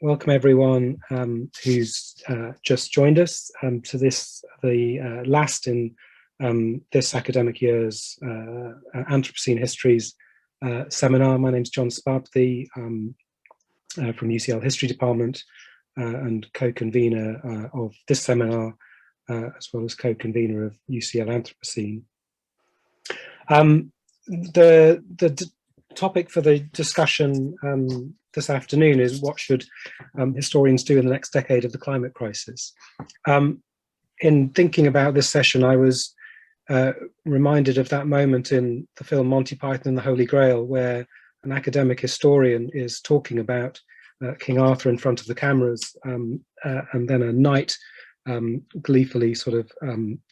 Welcome everyone who's just joined us to the last in this academic year's Anthropocene Histories seminar. My name's John Spabthy from UCL History Department and co-convener of this seminar, as well as co-convener of UCL Anthropocene. The topic for the discussion this afternoon is what should historians do in the next decade of the climate crisis. In thinking about this session, I was reminded of that moment in the film Monty Python and the Holy Grail, where an academic historian is talking about King Arthur in front of the cameras, and then a knight gleefully sort of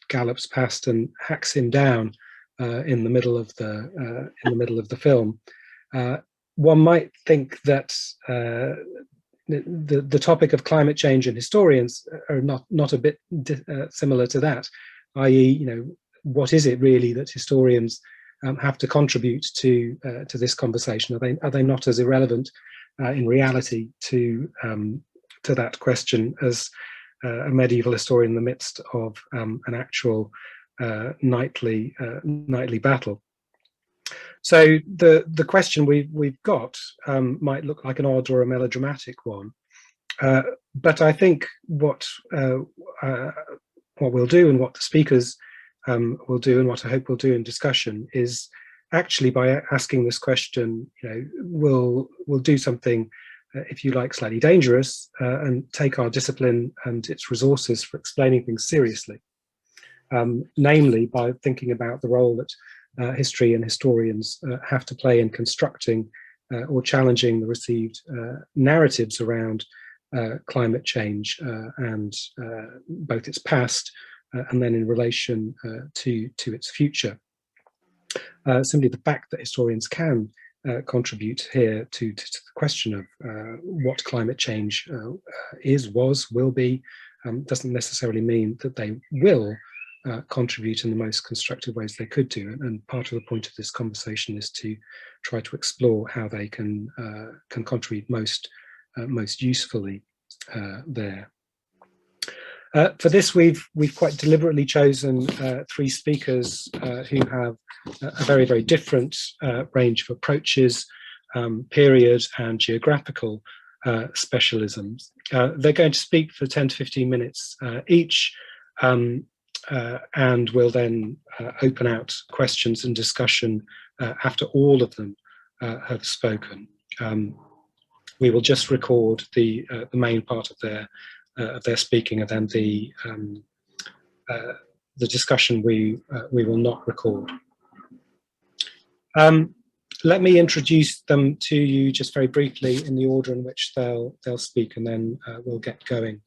gallops past and hacks him down in the middle of the film. One might think that the topic of climate change and historians are not a bit similar to that, i.e., what is it really that historians have to contribute to this conversation? Are they not as irrelevant in reality to that question as a medieval historian in the midst of an actual nightly battle? So the question we've got might look like an odd or a melodramatic one, but I think what we'll do, and what the speakers will do, and what I hope we'll do in discussion, is actually, by asking this question, we'll do something, if you like, slightly dangerous, and take our discipline and its resources for explaining things seriously, namely by thinking about the role that history and historians have to play in constructing or challenging the received narratives around climate change and both its past and then in relation to its future. Simply the fact that historians can contribute here to the question of what climate change is, was, will be, doesn't necessarily mean that they will contribute in the most constructive ways they could do. And part of the point of this conversation is to try to explore how they can contribute most usefully there. For this, we've quite deliberately chosen three speakers who have a very different range of approaches, period and geographical specialisms. They're going to speak for 10 to 15 minutes each, and we'll then open out questions and discussion after all of them have spoken. We will just record the main part of their speaking, and then the discussion we will not record. Let me introduce them to you just very briefly in the order in which they'll speak, and then we'll get going.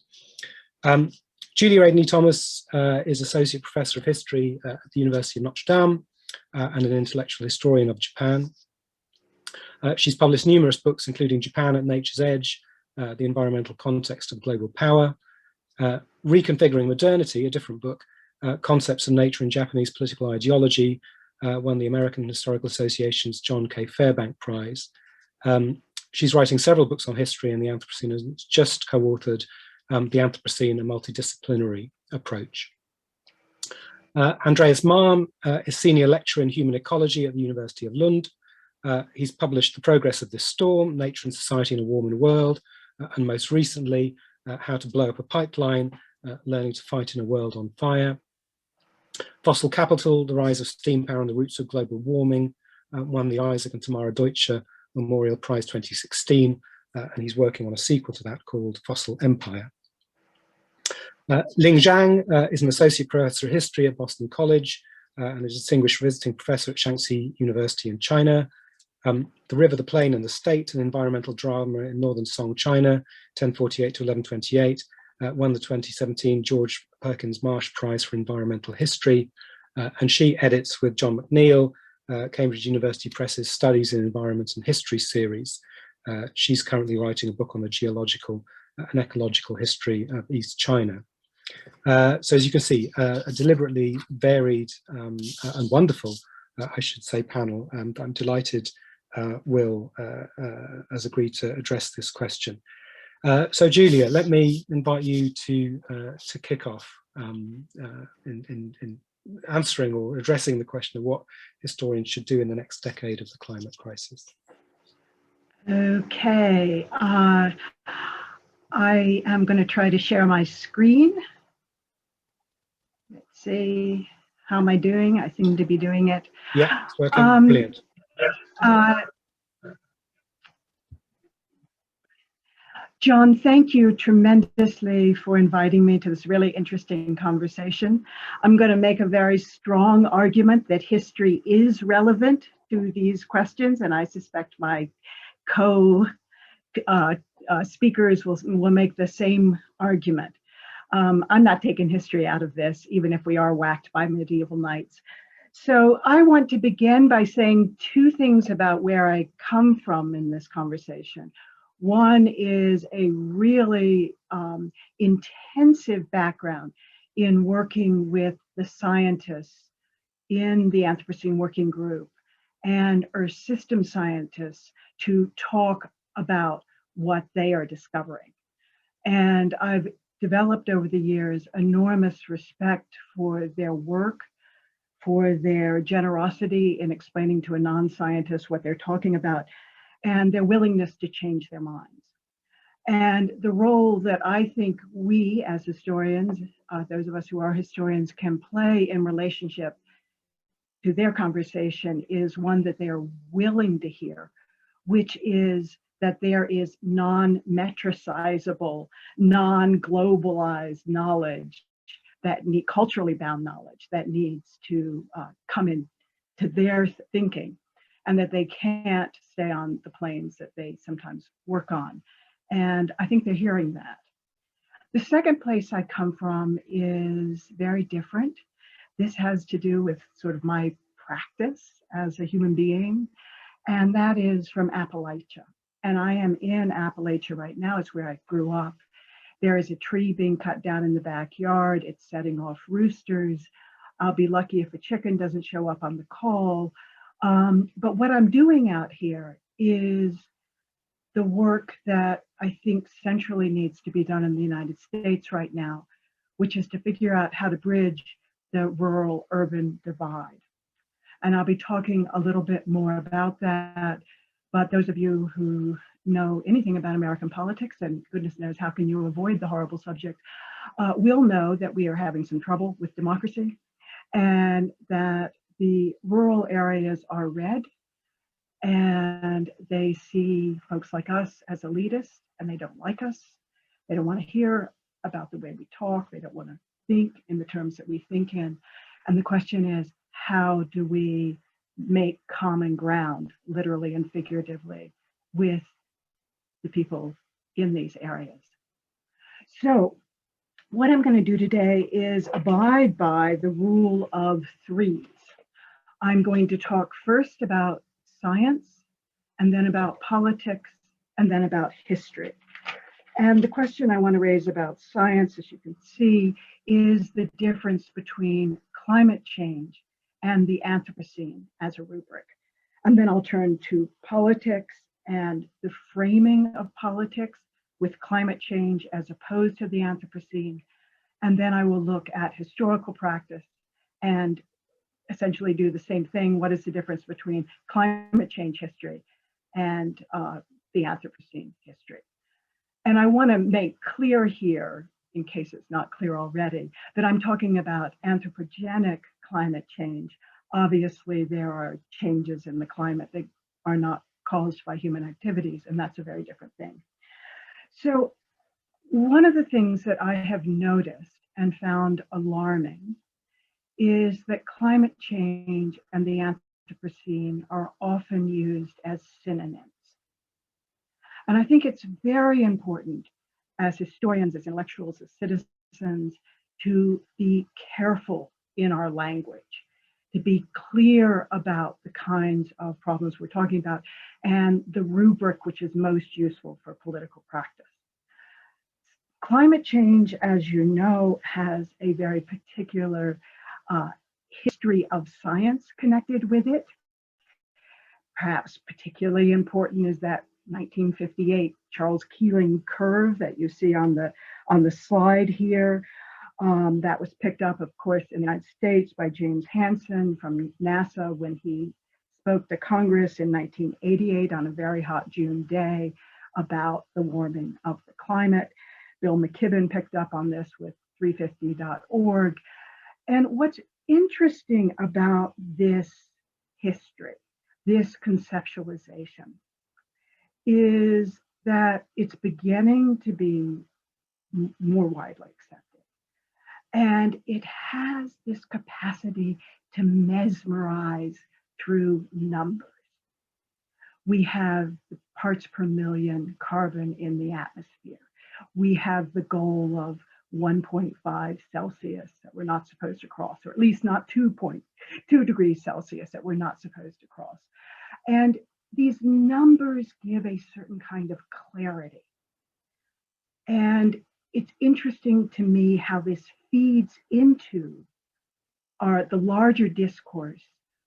Julie Radney-Thomas is Associate Professor of History at the University of Notre Dame and an intellectual historian of Japan. She's published numerous books, including Japan at Nature's Edge, The Environmental Context of Global Power, Reconfiguring Modernity, a different book, Concepts of Nature in Japanese Political Ideology, won the American Historical Association's John K. Fairbank Prize. She's writing several books on history and the Anthropocene, and has just co-authored The Anthropocene, a Multidisciplinary Approach. Andreas Malm is Senior Lecturer in Human Ecology at the University of Lund. He's published The Progress of this Storm, Nature and Society in a Warming World, and most recently, How to Blow Up a Pipeline, Learning to Fight in a World on Fire. Fossil Capital, The Rise of Steam Power and the Roots of Global Warming, won the Isaac and Tamara Deutscher Memorial Prize 2016, and he's working on a sequel to that called Fossil Empire. Ling Zhang is an Associate Professor of History at Boston College and a distinguished visiting professor at Shaanxi University in China. The River, the Plain and the State, an environmental drama in northern Song, China, 1048 to 1128, won the 2017 George Perkins Marsh Prize for Environmental History, and she edits with John McNeill, Cambridge University Press's Studies in Environment and History series. She's currently writing a book on the geological and ecological history of East China. So as you can see, a deliberately varied and wonderful, I should say, panel, and I'm delighted Will has agreed to address this question. So Julia, let me invite you to kick off in answering or addressing the question of what historians should do in the next decade of the climate crisis. Okay, I am going to try to share my screen. Let's see, how am I doing? I seem to be doing it. Yeah, it's working. Brilliant. John, thank you tremendously for inviting me to this really interesting conversation. I'm going to make a very strong argument that history is relevant to these questions, and I suspect my co-speakers will make the same argument. I'm not taking history out of this, even if we are whacked by medieval knights. So I want to begin by saying two things about where I come from in this conversation. One is a really intensive background in working with the scientists in the Anthropocene Working Group and Earth system scientists to talk about what they are discovering. And I've developed over the years enormous respect for their work, for their generosity in explaining to a non-scientist what they're talking about, and their willingness to change their minds. And the role that I think we as historians, those of us who are historians, can play in relationship to their conversation is one that they are willing to hear, which is that there is non-metricizable, non-globalized knowledge that culturally bound knowledge that needs to come into their thinking, and that they can't stay on the planes that they sometimes work on. And I think they're hearing that. The second place I come from is very different. This has to do with sort of my practice as a human being, and that is from Appalachia. And I am in Appalachia right now. It's where I grew up. There is a tree being cut down in the backyard. It's setting off roosters. I'll be lucky if a chicken doesn't show up on the call. But what I'm doing out here is the work that I think centrally needs to be done in the United States right now, which is to figure out how to bridge the rural-urban divide. And I'll be talking a little bit more about that. But those of you who know anything about American politics, and goodness knows how can you avoid the horrible subject, will know that we are having some trouble with democracy, and that the rural areas are red, and they see folks like us as elitists, and they don't like us. They don't want to hear about the way we talk. They don't want to think in the terms that we think in. And the question is, how do we make common ground, literally and figuratively, with the people in these areas? So what I'm going to do today is abide by the rule of threes. I'm going to talk first about science, and then about politics, and then about history. And the question I want to raise about science, as you can see, is the difference between climate change and the Anthropocene as a rubric. And then I'll turn to politics and the framing of politics with climate change as opposed to the Anthropocene. And then I will look at historical practice and essentially do the same thing. What is the difference between climate change history and the Anthropocene history? And I want to make clear here, in case it's not clear already, that I'm talking about anthropogenic climate change. Obviously, there are changes in the climate that are not caused by human activities, and that's a very different thing. So one of the things that I have noticed and found alarming is that climate change and the Anthropocene are often used as synonyms. And I think it's very important as historians, as intellectuals, as citizens, to be careful in our language, to be clear about the kinds of problems we're talking about and the rubric which is most useful for political practice. Climate change, as you know, has a very particular history of science connected with it. Perhaps particularly important is that 1958 Charles Keeling curve that you see on the slide here. That was picked up, of course, in the United States by James Hansen from NASA when he spoke to Congress in 1988 on a very hot June day about the warming of the climate. Bill McKibben picked up on this with 350.org. And what's interesting about this history, this conceptualization, is that it's beginning to be more widely accepted. And it has this capacity to mesmerize through numbers. We have parts per million carbon in the atmosphere. We have the goal of 1.5 Celsius that we're not supposed to cross, or at least not 2.2 degrees Celsius that we're not supposed to cross. And these numbers give a certain kind of clarity. And it's interesting to me how this feeds into the larger discourse,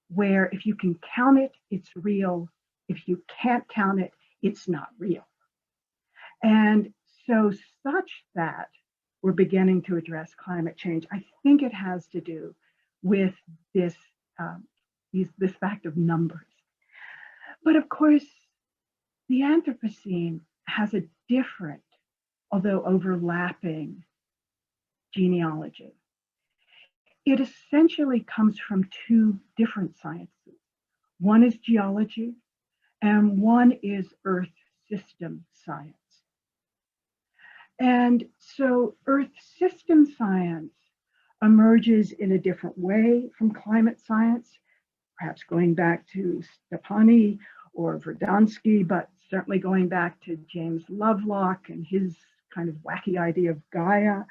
where if you can count it, it's real. If you can't count it, it's not real. And so such that we're beginning to address climate change, I think it has to do with this fact of numbers. But of course, the Anthropocene has a different, although overlapping, genealogy. It essentially comes from two different sciences. One is geology, and one is Earth system science. And so Earth system science emerges in a different way from climate science, perhaps going back to Stephani or Verdansky, but certainly going back to James Lovelock and his kind of wacky idea of Gaia,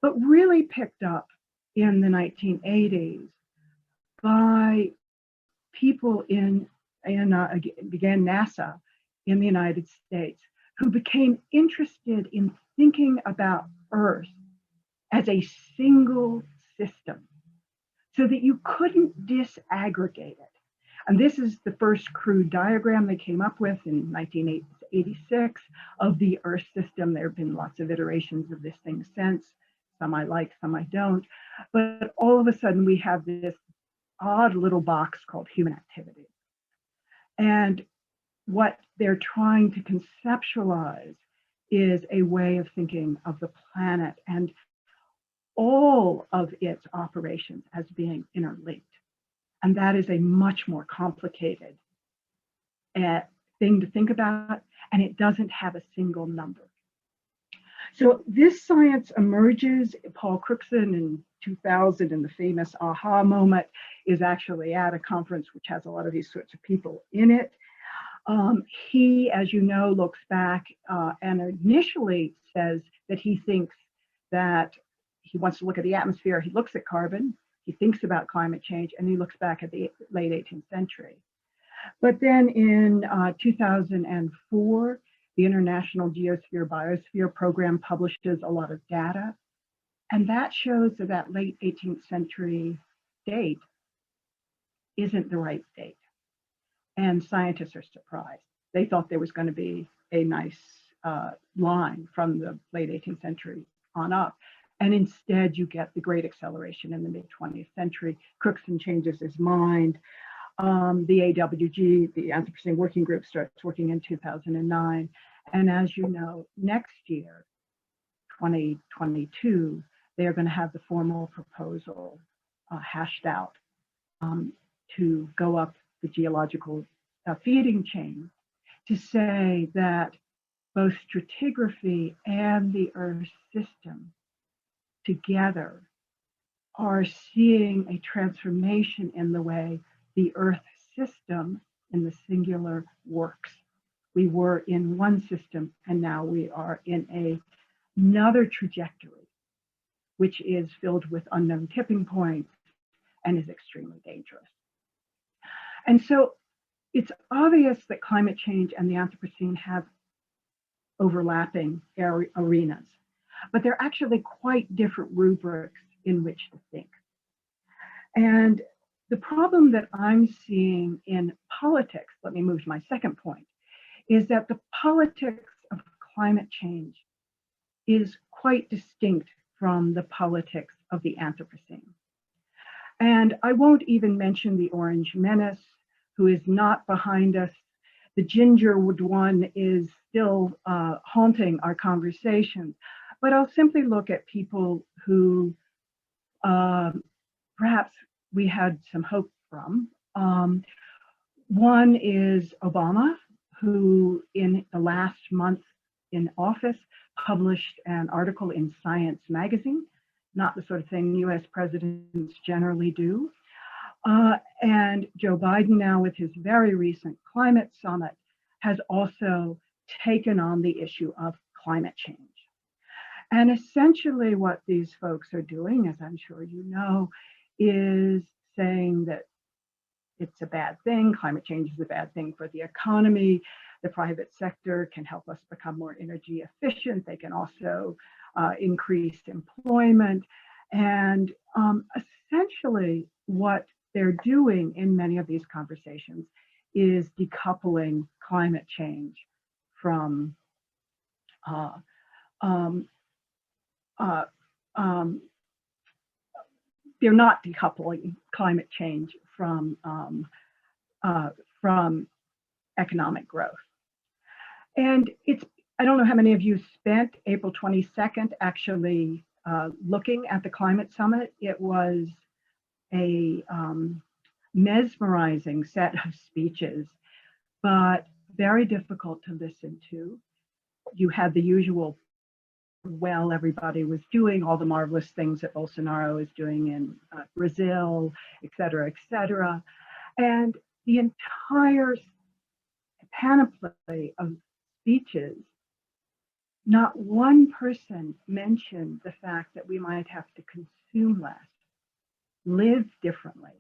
but really picked up in the 1980s by people began NASA in the United States, who became interested in thinking about Earth as a single system so that you couldn't disaggregate it. And this is the first crude diagram they came up with in 1986 of the Earth system. There have been lots of iterations of this thing since. Some I like, some I don't. But all of a sudden we have this odd little box called human activity. And what they're trying to conceptualize is a way of thinking of the planet and all of its operations as being interlinked. And that is a much more complicated thing to think about, and it doesn't have a single number. So this science emerges. Paul Cruikshank in 2000, in the famous aha moment, is actually at a conference which has a lot of these sorts of people in it. He, as you know, looks back and initially says that he thinks that he wants to look at the atmosphere. He looks at carbon, he thinks about climate change, and he looks back at the late 18th century. But then in 2004, the International Geosphere Biosphere Program publishes a lot of data, and that shows that that late 18th century date isn't the right date. And scientists are surprised. They thought there was going to be a nice line from the late 18th century on up. And instead, you get the great acceleration in the mid-20th century. Cruikshank changes his mind. The AWG, the Anthropocene Working Group, starts working in 2009. And as you know, next year, 2022, they are going to have the formal proposal hashed out to go up the geological feeding chain to say that both stratigraphy and the Earth system together are seeing a transformation in the way the Earth system in the singular works. We were in one system and now we are in another trajectory, which is filled with unknown tipping points and is extremely dangerous. And so it's obvious that climate change and the Anthropocene have overlapping arenas, but they're actually quite different rubrics in which to think. And the problem that I'm seeing in politics, let me move to my second point, is that the politics of climate change is quite distinct from the politics of the Anthropocene. And I won't even mention the Orange Menace, who is not behind us. The gingerwood one is still haunting our conversations. But I'll simply look at people who perhaps we had some hope from. One is Obama, who in the last month in office published an article in Science magazine, not the sort of thing US presidents generally do. And Joe Biden now with his very recent climate summit has also taken on the issue of climate change. And essentially what these folks are doing, as I'm sure you know, is saying that it's a bad thing. Climate change is a bad thing for the economy. The private sector can help us become more energy efficient. They can also increase employment. And essentially what they're doing in many of these conversations is decoupling climate change from they're not decoupling climate change from economic growth. And I don't know how many of you spent April 22nd actually looking at the climate summit. It was a mesmerizing set of speeches, but very difficult to listen to. You had the usual, well, everybody was doing all the marvelous things that Bolsonaro is doing in Brazil, et cetera, and the entire panoply of speeches, not one person mentioned the fact that we might have to consume less, live differently,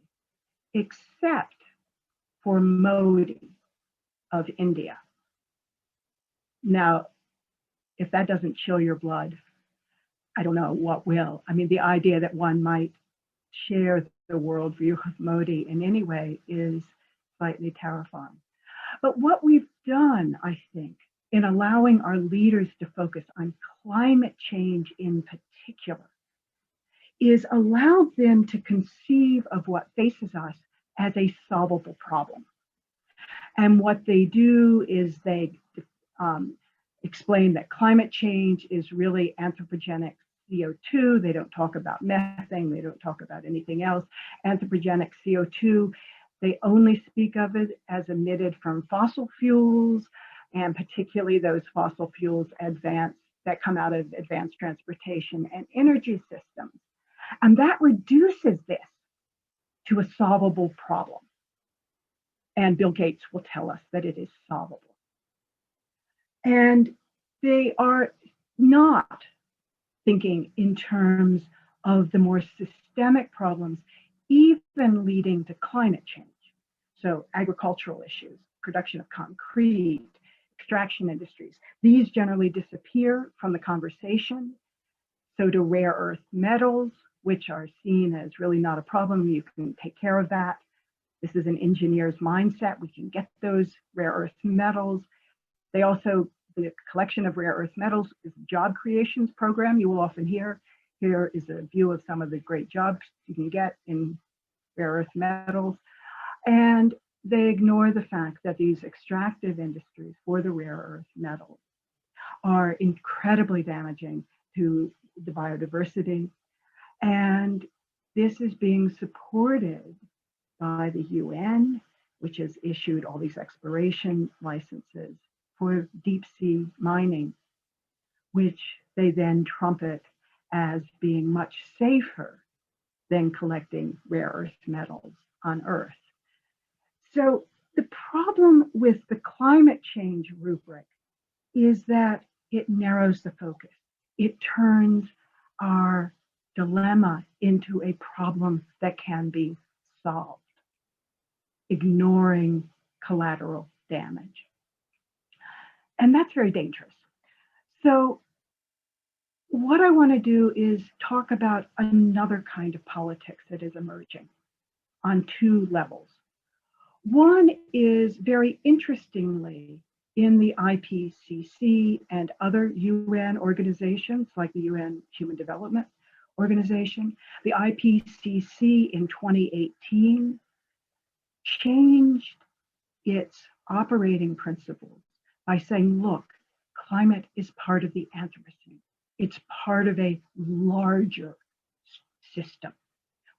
except for Modi of India. Now, if that doesn't chill your blood, I don't know what will. I mean, the idea that one might share the worldview of Modi in any way is slightly terrifying. But what we've done, I think, in allowing our leaders to focus on climate change in particular, is allow them to conceive of what faces us as a solvable problem. And what they do is they explain that climate change is really anthropogenic CO2. They don't talk about methane. They don't talk about anything else. Anthropogenic CO2, they only speak of it as emitted from fossil fuels, and particularly those fossil fuels that come out of advanced transportation and energy systems. And that reduces this to a solvable problem. And Bill Gates will tell us that it is solvable. And they are not thinking in terms of the more systemic problems, even leading to climate change. So agricultural issues, production of concrete, extraction industries, these generally disappear from the conversation. So do rare earth metals, which are seen as really not a problem. You can take care of that. This is an engineer's mindset. We can get those rare earth metals. They also, the collection of rare earth metals is a job creations program. You will often hear, here is a view of some of the great jobs you can get in rare earth metals. And they ignore the fact that these extractive industries for the rare earth metals are incredibly damaging to the biodiversity. And this is being supported by the UN, which has issued all these exploration licenses for deep sea mining, which they then trumpet as being much safer than collecting rare earth metals on Earth. So the problem with the climate change rubric is that it narrows the focus. It turns our dilemma into a problem that can be solved, ignoring collateral damage. And that's very dangerous. So what I want to do is talk about another kind of politics that is emerging on two levels. One is, very interestingly, in the IPCC and other UN organizations like the UN Human Development Organization. The IPCC in 2018 changed its operating principles by saying, look, climate is part of the Anthropocene. It's part of a larger system.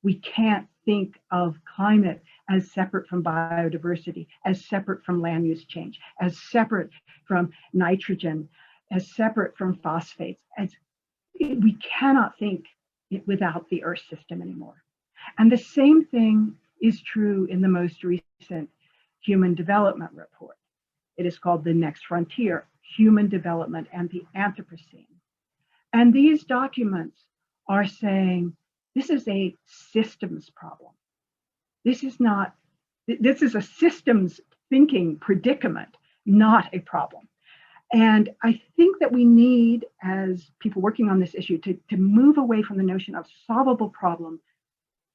We can't think of climate as separate from biodiversity, as separate from land use change, as separate from nitrogen, as separate from phosphates. We cannot think it without the Earth system anymore. And the same thing is true in the most recent Human Development Report. It is called The Next Frontier, Human Development and the Anthropocene. And these documents are saying this is a systems problem. This is a systems thinking predicament, not a problem. And I think that we need, as people working on this issue, to move away from the notion of solvable problem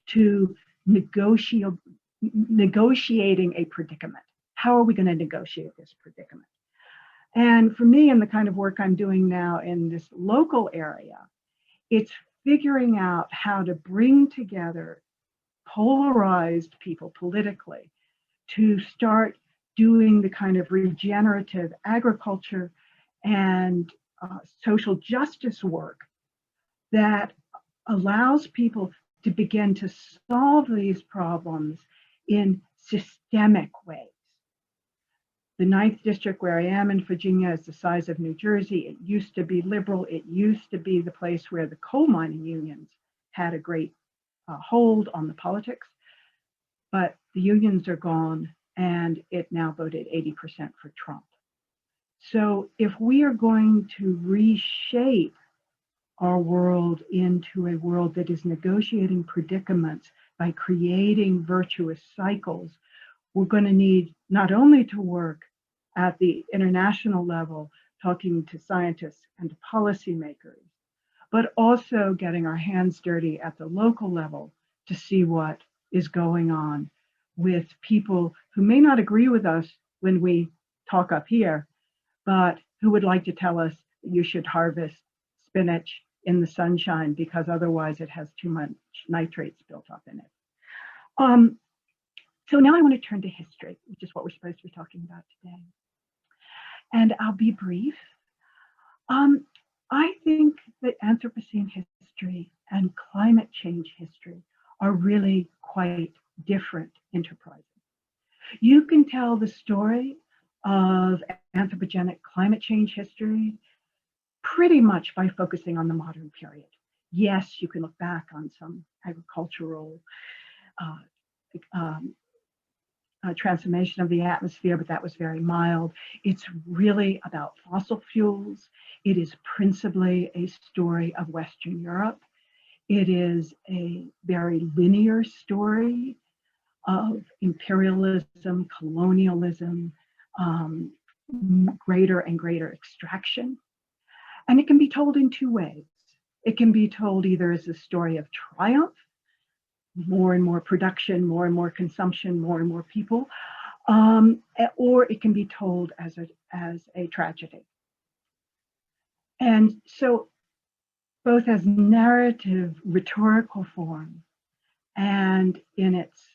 to negotiating a predicament. How are we going to negotiate this predicament? And for me, in the kind of work I'm doing now in this local area, it's figuring out how to bring together polarized people politically to start doing the kind of regenerative agriculture and social justice work that allows people to begin to solve these problems in systemic ways. The 9th district where I am in Virginia is the size of New Jersey. It used to be liberal. It used to be the place where the coal mining unions had a great hold on the politics. But the unions are gone, and it now voted 80% for Trump. So if we are going to reshape our world into a world that is negotiating predicaments by creating virtuous cycles, we're going to need not only to work at the international level, talking to scientists and to policymakers, but also getting our hands dirty at the local level to see what is going on with people who may not agree with us when we talk up here, but who would like to tell us that you should harvest spinach in the sunshine because otherwise it has too much nitrates built up in it. So now I want to turn to history, which is what we're supposed to be talking about today. And I'll be brief. I think that Anthropocene history and climate change history are really quite different enterprises. You can tell the story of anthropogenic climate change history pretty much by focusing on the modern period. Yes, you can look back on some agricultural transformation of the atmosphere, but that was very mild. It's really about fossil fuels. It is principally a story of Western Europe. It is a very linear story of imperialism, colonialism, greater and greater extraction. And it can be told in two ways. It can be told either as a story of triumph, more and more production, more and more consumption, more and more people, or it can be told as a tragedy. And so both as narrative rhetorical form and in its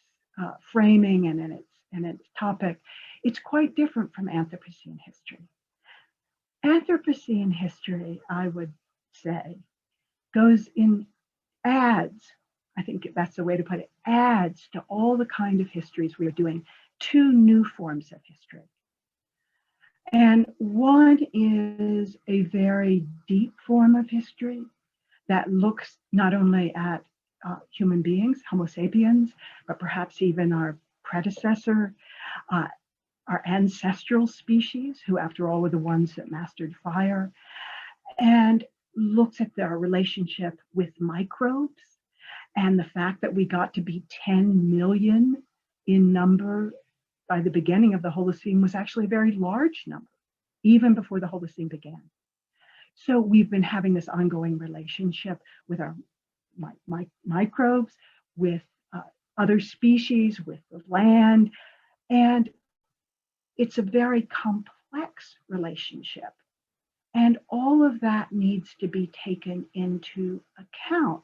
framing and in its topic, it's quite different from Anthropocene history. Anthropocene history, I would say, adds, I think that's the way to put it, adds to all the kind of histories we are doing two new forms of history. And one is a very deep form of history that looks not only at human beings, Homo sapiens, but perhaps even our predecessor, our ancestral species, who after all were the ones that mastered fire, and looks at their relationship with microbes and the fact that we got to be 10 million in number by the beginning of the Holocene was actually a very large number, even before the Holocene began. So we've been having this ongoing relationship with our microbes, with other species, with the land, and it's a very complex complex relationship. And all of that needs to be taken into account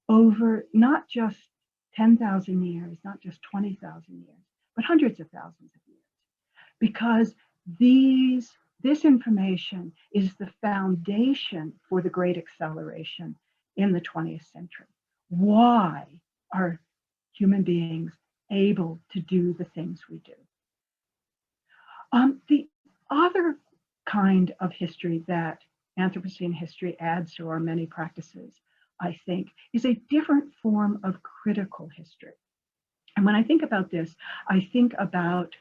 over not just 10,000 years, not just 20,000 years, but hundreds of thousands of years. Because this information is the foundation for the great acceleration in the 20th century. Why are human beings able to do the things we do? The other kind of history that Anthropocene history adds to our many practices, I think, is a different form of critical history. And when I think about this, I think about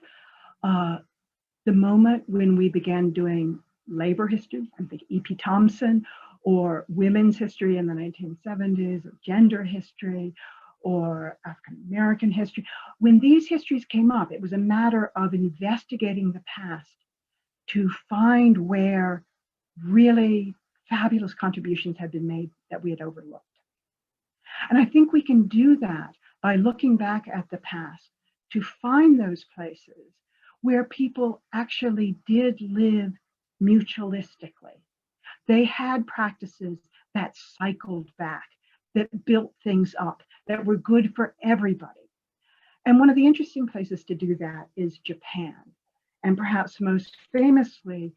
the moment when we began doing labor history. I think E.P. Thompson, or women's history in the 1970s, or gender history, or African American history. When these histories came up, it was a matter of investigating the past to find where really fabulous contributions had been made that we had overlooked. And I think we can do that by looking back at the past to find those places where people actually did live mutualistically. They had practices that cycled back, that built things up, that were good for everybody. And one of the interesting places to do that is Japan. And perhaps most famously,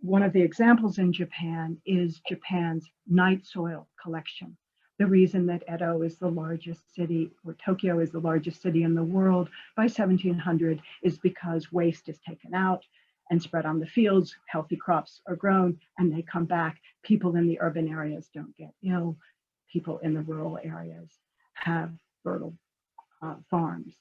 one of the examples in Japan is Japan's night soil collection. The reason that Edo is the largest city, or Tokyo is the largest city in the world by 1700, is because waste is taken out and spread on the fields, healthy crops are grown, and they come back. People in the urban areas don't get ill. People in the rural areas have fertile farms.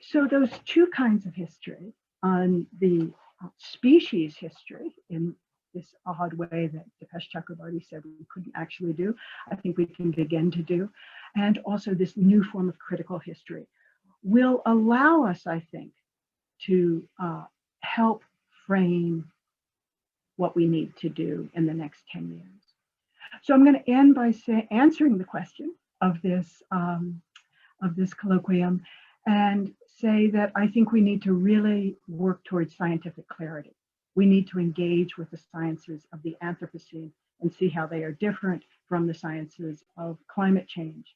So those two kinds of history, on the species history, in this odd way that Dipesh Chakrabarty said we couldn't actually do, I think we can begin to do, and also this new form of critical history will allow us, I think, to help frame what we need to do in the next 10 years. So I'm going to end by answering the question of this colloquium, and say that I think we need to really work towards scientific clarity. We need to engage with the sciences of the Anthropocene and see how they are different from the sciences of climate change,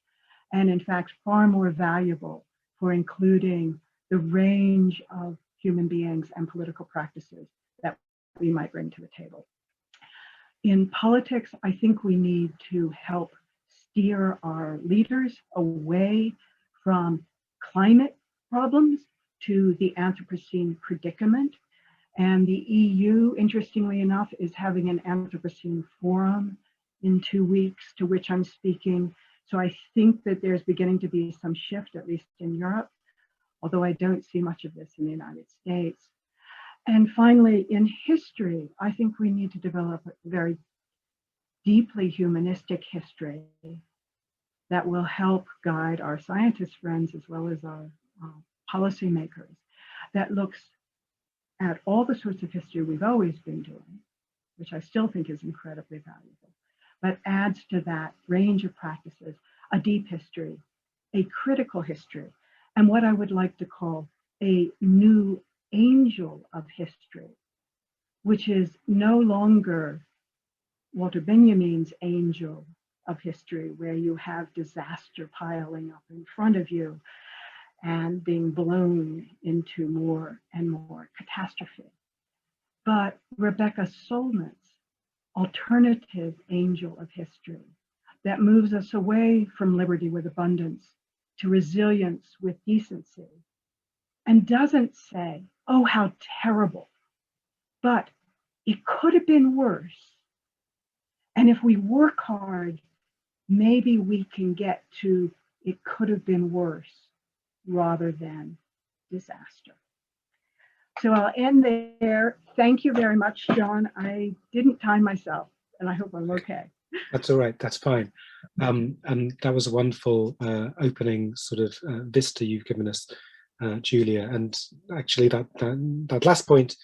and in fact far more valuable for including the range of human beings and political practices that we might bring to the table. In politics, I think we need to help steer our leaders away from climate problems to the Anthropocene predicament. And the EU, interestingly enough, is having an Anthropocene forum in 2 weeks, to which I'm speaking. So I think that there's beginning to be some shift, at least in Europe, although I don't see much of this in the United States. And finally, in history, I think we need to develop a very deeply humanistic history that will help guide our scientist friends as well as our policymakers, that looks at all the sorts of history we've always been doing, which I still think is incredibly valuable, but adds to that range of practices a deep history, a critical history, and what I would like to call a new angel of history, which is no longer Walter Benjamin's angel of history, where you have disaster piling up in front of you and being blown into more and more catastrophe. But Rebecca Solnit's alternative angel of history that moves us away from liberty with abundance to resilience with decency, and doesn't say, oh, how terrible, but it could have been worse. And if we work hard, maybe we can get to it could have been worse rather than disaster. So I'll end there. Thank you very much, John. I didn't time myself, and I hope I'm okay. That's all right, that's fine. And that was a wonderful opening sort of vista you've given us, Julia. And actually that last point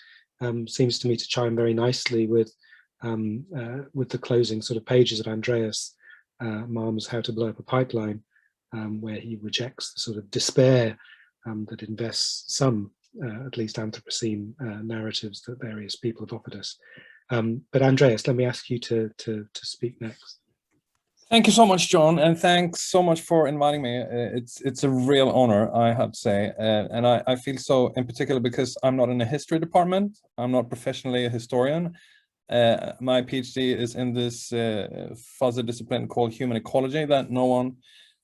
seems to me to chime very nicely with the closing sort of pages of Andreas Malm's How to Blow Up a Pipeline, where he rejects the sort of despair that invests some at least Anthropocene narratives that various people have offered us. But Andreas, let me ask you to speak next. Thank you so much, John, and thanks so much for inviting me. It's a real honor, I have to say, and I feel so in particular because I'm not in the history department. I'm not professionally a historian. My PhD is in this fuzzy discipline called human ecology that no one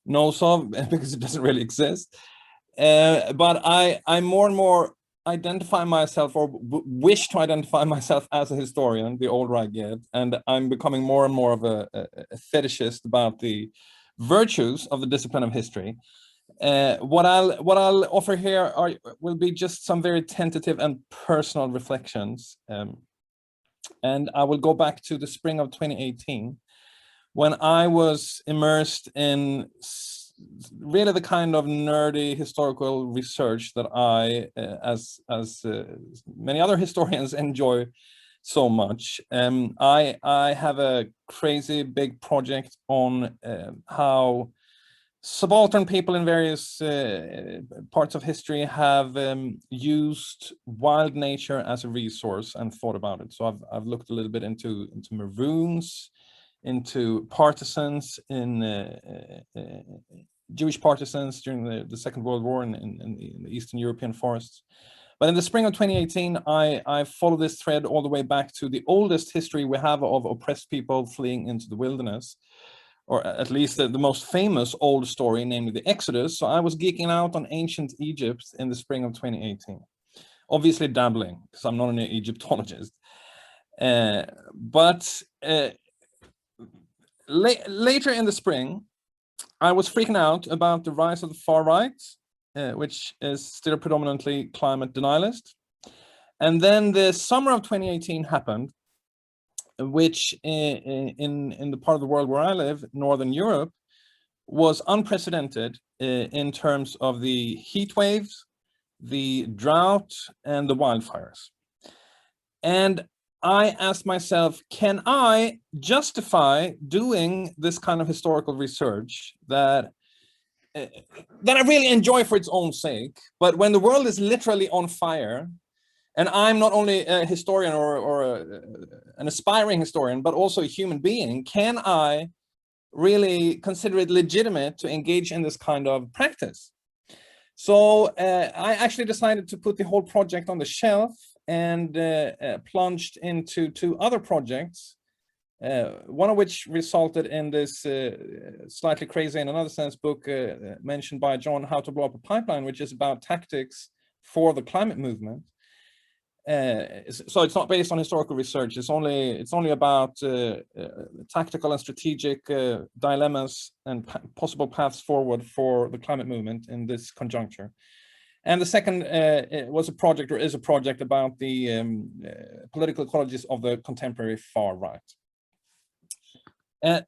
knows of because it doesn't really exist. But I more and more identify myself, or wish to identify myself, as a historian the older I get, and I'm becoming more and more of a fetishist about the virtues of the discipline of history. What I'll offer here will be just some very tentative and personal reflections, and I will go back to the spring of 2018 when I was immersed in really the kind of nerdy historical research that I, as many other historians, enjoy so much. I have a crazy big project on how subaltern people in various parts of history have used wild nature as a resource and thought about it. So I've looked a little bit into maroons, into partisans in Jewish partisans during the Second World War in the Eastern European forests. But in the spring of 2018, I followed this thread all the way back to the oldest history we have of oppressed people fleeing into the wilderness, or at least the most famous old story, namely the Exodus. So I was geeking out on ancient Egypt in the spring of 2018, obviously dabbling, because I'm not an Egyptologist. But later in the spring, I was freaking out about the rise of the far right, which is still predominantly climate denialist. And then the summer of 2018 happened, which in the part of the world where I live, Northern Europe, was unprecedented in terms of the heat waves, the drought, and the wildfires. And I asked myself, can I justify doing this kind of historical research that I really enjoy for its own sake, but when the world is literally on fire, and I'm not only a historian or an aspiring historian, but also a human being, can I really consider it legitimate to engage in this kind of practice? So I actually decided to put the whole project on the shelf and plunged into 2 other projects, one of which resulted in this slightly crazy, in another sense, book mentioned by John, How to Blow Up a Pipeline, which is about tactics for the climate movement. So it's not based on historical research. It's only about tactical and strategic dilemmas and possible paths forward for the climate movement in this conjuncture. And the second was a project, or is a project, about the political ecologies of the contemporary far right.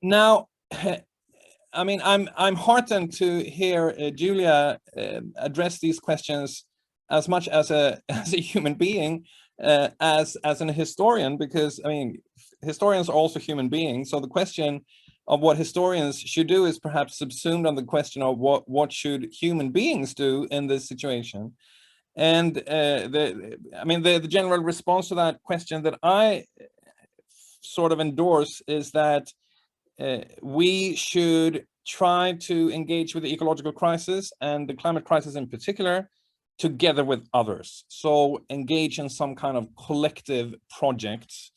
Now, I mean, I'm heartened to hear Julia address these questions as much as a human being as an historian, because I mean, historians are also human beings. So the question of what historians should do is perhaps subsumed on the question of what should human beings do in this situation. And the general response to that question that I sort of endorse is that we should try to engage with the ecological crisis and the climate crisis in particular together with others. So engage in some kind of collective projects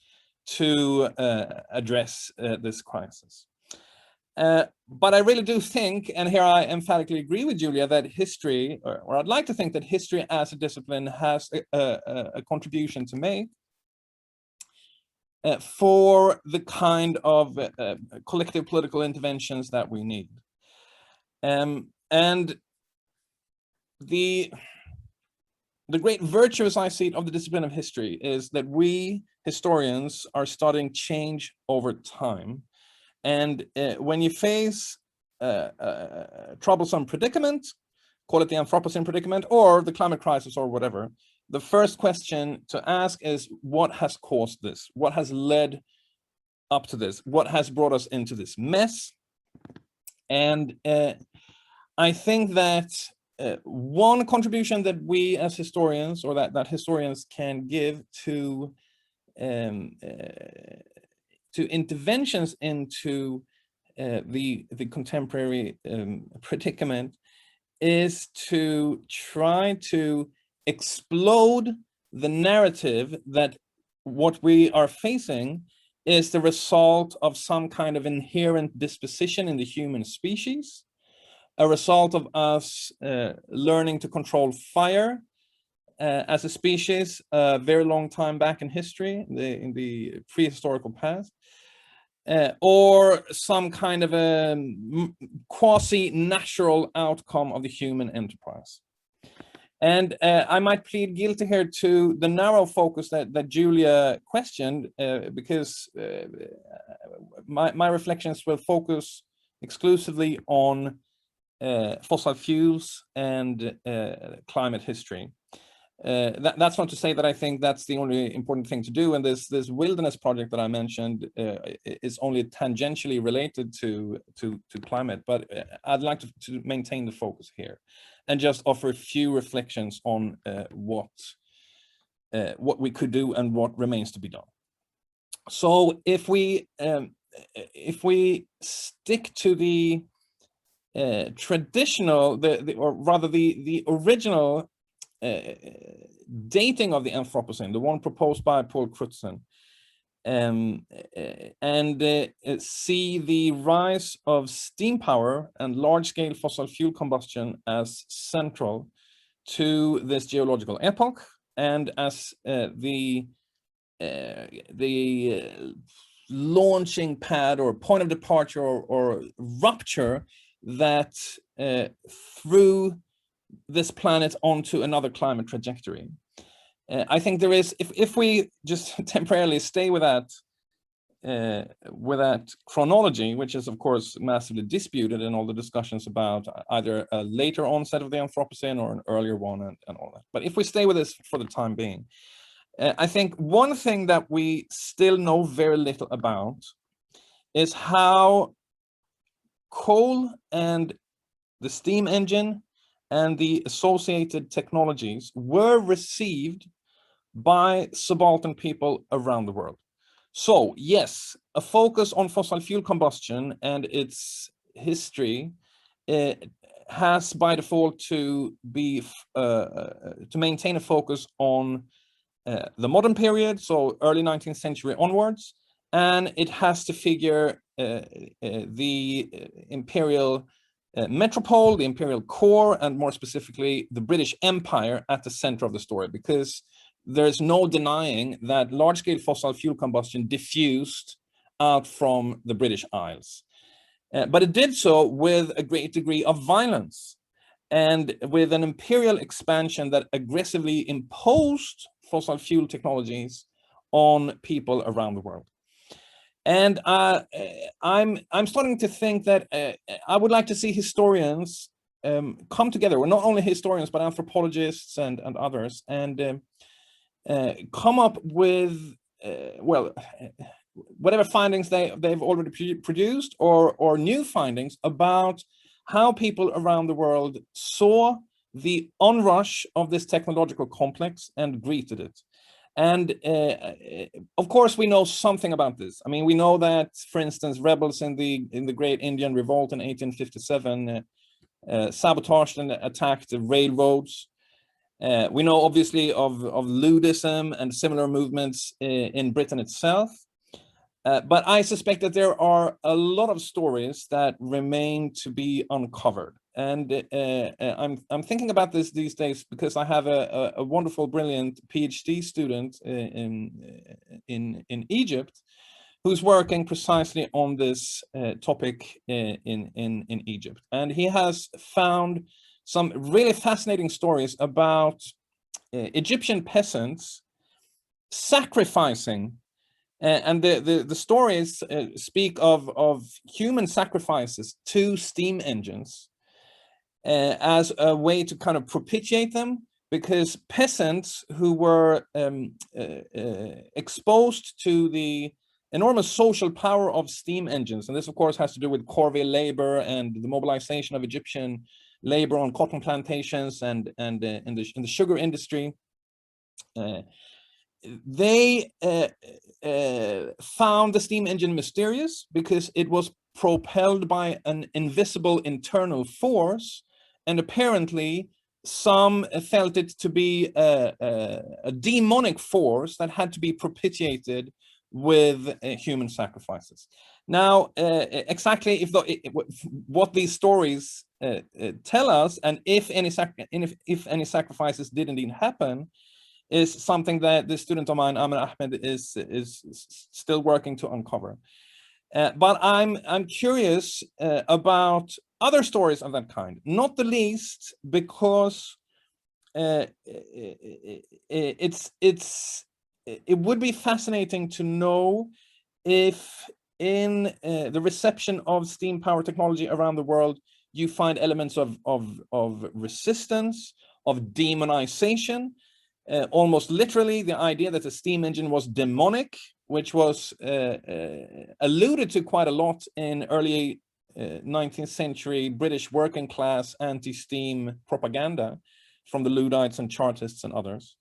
to address this crisis. But I really do think, and here I emphatically agree with Julia, that history, or I'd like to think that history as a discipline has a contribution to make for the kind of collective political interventions that we need. And the great virtue, as I see it, of the discipline of history is that we historians are studying change over time. And when you face a troublesome predicament, call it the Anthropocene predicament or the climate crisis or whatever, the first question to ask is, what has caused this? What has led up to this? What has brought us into this mess? And I think that one contribution that we as historians, or that historians can give to interventions into the contemporary predicament is to try to explode the narrative that what we are facing is the result of some kind of inherent disposition in the human species, a result of us learning to control fire as a species a very long time back in history, in the prehistorical past, or some kind of a quasi-natural outcome of the human enterprise. And I might plead guilty here to the narrow focus that Julia questioned, because my reflections will focus exclusively on fossil fuels and climate history. That's not to say that I think that's the only important thing to do, and this wilderness project that I mentioned is only tangentially related to climate, but I'd like to maintain the focus here and just offer a few reflections on what we could do and what remains to be done. So if we stick to the traditional, or rather the original dating of the Anthropocene, the one proposed by Paul Crutzen, and see the rise of steam power and large-scale fossil fuel combustion as central to this geological epoch, and as the launching pad or point of departure or rupture that threw this planet onto another climate trajectory. I think there is, if we just temporarily stay with that chronology, which is of course massively disputed in all the discussions about either a later onset of the Anthropocene or an earlier one and all that. But if we stay with this for the time being, I think one thing that we still know very little about is how coal and the steam engine and the associated technologies were received by subaltern people around the world. So yes, a focus on fossil fuel combustion and its history has by default to be to maintain a focus on the modern period, so early 19th century onwards, and it has to figure the imperial metropole, the imperial core, and more specifically the British Empire at the center of the story, because there's no denying that large-scale fossil fuel combustion diffused out from the British Isles. But it did so with a great degree of violence and with an imperial expansion that aggressively imposed fossil fuel technologies on people around the world. And I'm starting to think that I would like to see historians come together, well, not only historians, but anthropologists and others, and come up with, well, whatever findings they've already produced or new findings about how people around the world saw the onrush of this technological complex and greeted it. And of course, we know something about this. I mean, we know that, for instance, rebels in the Great Indian Revolt in 1857 sabotaged and attacked the railroads. We know obviously of Ludism and similar movements in Britain itself. But I suspect that there are a lot of stories that remain to be uncovered. And I'm thinking about this these days because I have a wonderful, brilliant PhD student in Egypt who's working precisely on this topic in Egypt. And he has found some really fascinating stories about Egyptian peasants sacrificing. And the stories speak of human sacrifices to steam engines as a way to kind of propitiate them, because peasants who were exposed to the enormous social power of steam engines, and this of course has to do with corvée labor and the mobilization of Egyptian labor on cotton plantations and in the sugar industry. They found the steam engine mysterious because it was propelled by an invisible internal force, and apparently some felt it to be a demonic force that had to be propitiated with human sacrifices. Now, exactly what these stories tell us, and if any sacrifices did indeed happen, is something that the student of mine, Amin Ahmed, is still working to uncover. But I'm curious about other stories of that kind, not the least because it would be fascinating to know if in the reception of steam power technology around the world, you find elements of resistance, of demonization, almost literally the idea that the steam engine was demonic, which was alluded to quite a lot in early 19th century British working class anti-steam propaganda from the Luddites and Chartists and others.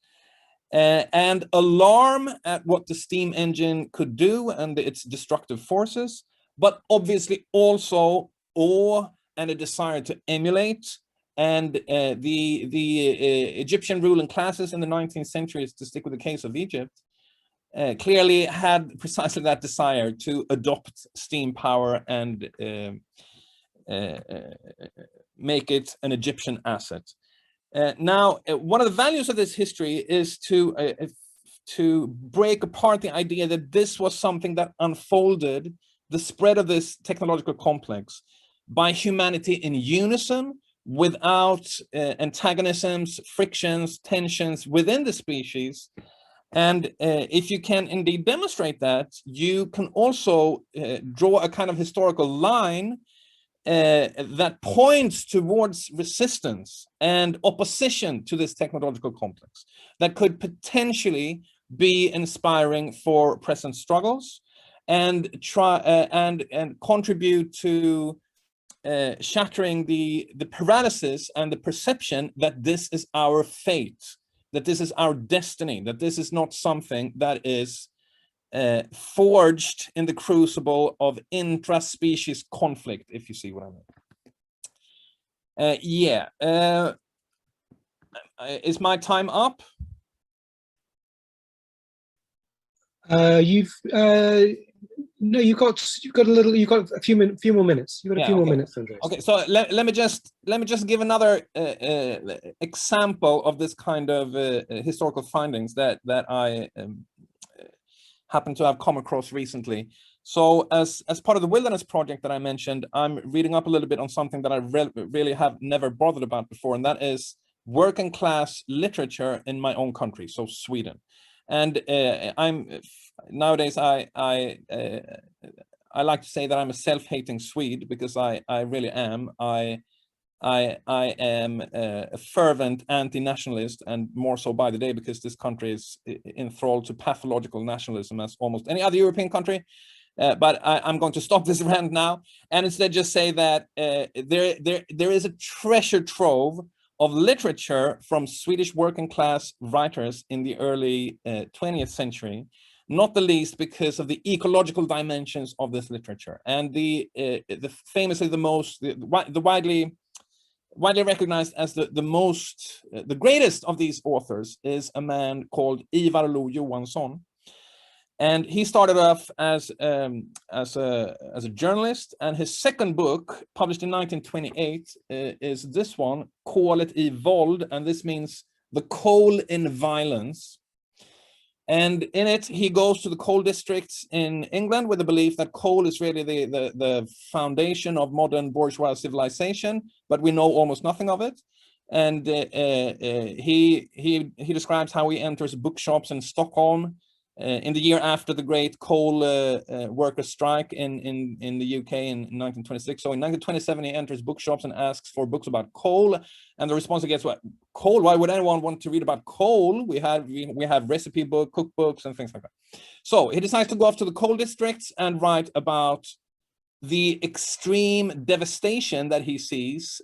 And alarm at what the steam engine could do and its destructive forces, but obviously also awe and a desire to emulate. And the Egyptian ruling classes in the 19th century, to stick with the case of Egypt, clearly had precisely that desire to adopt steam power and make it an Egyptian asset. Now, one of the values of this history is to break apart the idea that this was something that unfolded, the spread of this technological complex, by humanity in unison, without antagonisms, frictions, tensions within the species. And if you can indeed demonstrate that, you can also draw a kind of historical line that points towards resistance and opposition to this technological complex that could potentially be inspiring for present struggles and try and contribute to shattering the paralysis and the perception that this is our fate, that this is our destiny, that this is not something that is forged in the crucible of intra-species conflict, if you see what I mean. Is my time up? No, you've got a few more minutes. You've got a few more minutes, Andres. Okay, so let me just give another example of this kind of historical findings that I happen to have come across recently. So as part of the wilderness project that I mentioned, I'm reading up a little bit on something that I really have never bothered about before, and that is working class literature in my own country, so Sweden. And nowadays I like to say that I'm a self-hating Swede, because I really am. I am a fervent anti-nationalist, and more so by the day, because this country is enthralled to pathological nationalism as almost any other European country. But I'm going to stop this rant now and instead just say that there is a treasure trove of literature from Swedish working class writers in the early 20th century, not the least because of the ecological dimensions of this literature. And the famously the widely recognized as the greatest of these authors is a man called Ivar Lo-Johansson. And he started off as a journalist, and his second book, published in 1928, is this one, Kolet I Våld, and this means the coal in violence. And in it, he goes to the coal districts in England with the belief that coal is really the foundation of modern bourgeois civilization, but we know almost nothing of it. And he describes how he enters bookshops in Stockholm in the year after the great coal workers' strike in the UK in 1926. So in 1927, he enters bookshops and asks for books about coal, and the response he gets, "What, coal? Why would anyone want to read about coal? We have recipe book, cookbooks, and things like that." So he decides to go off to the coal districts and write about the extreme devastation that he sees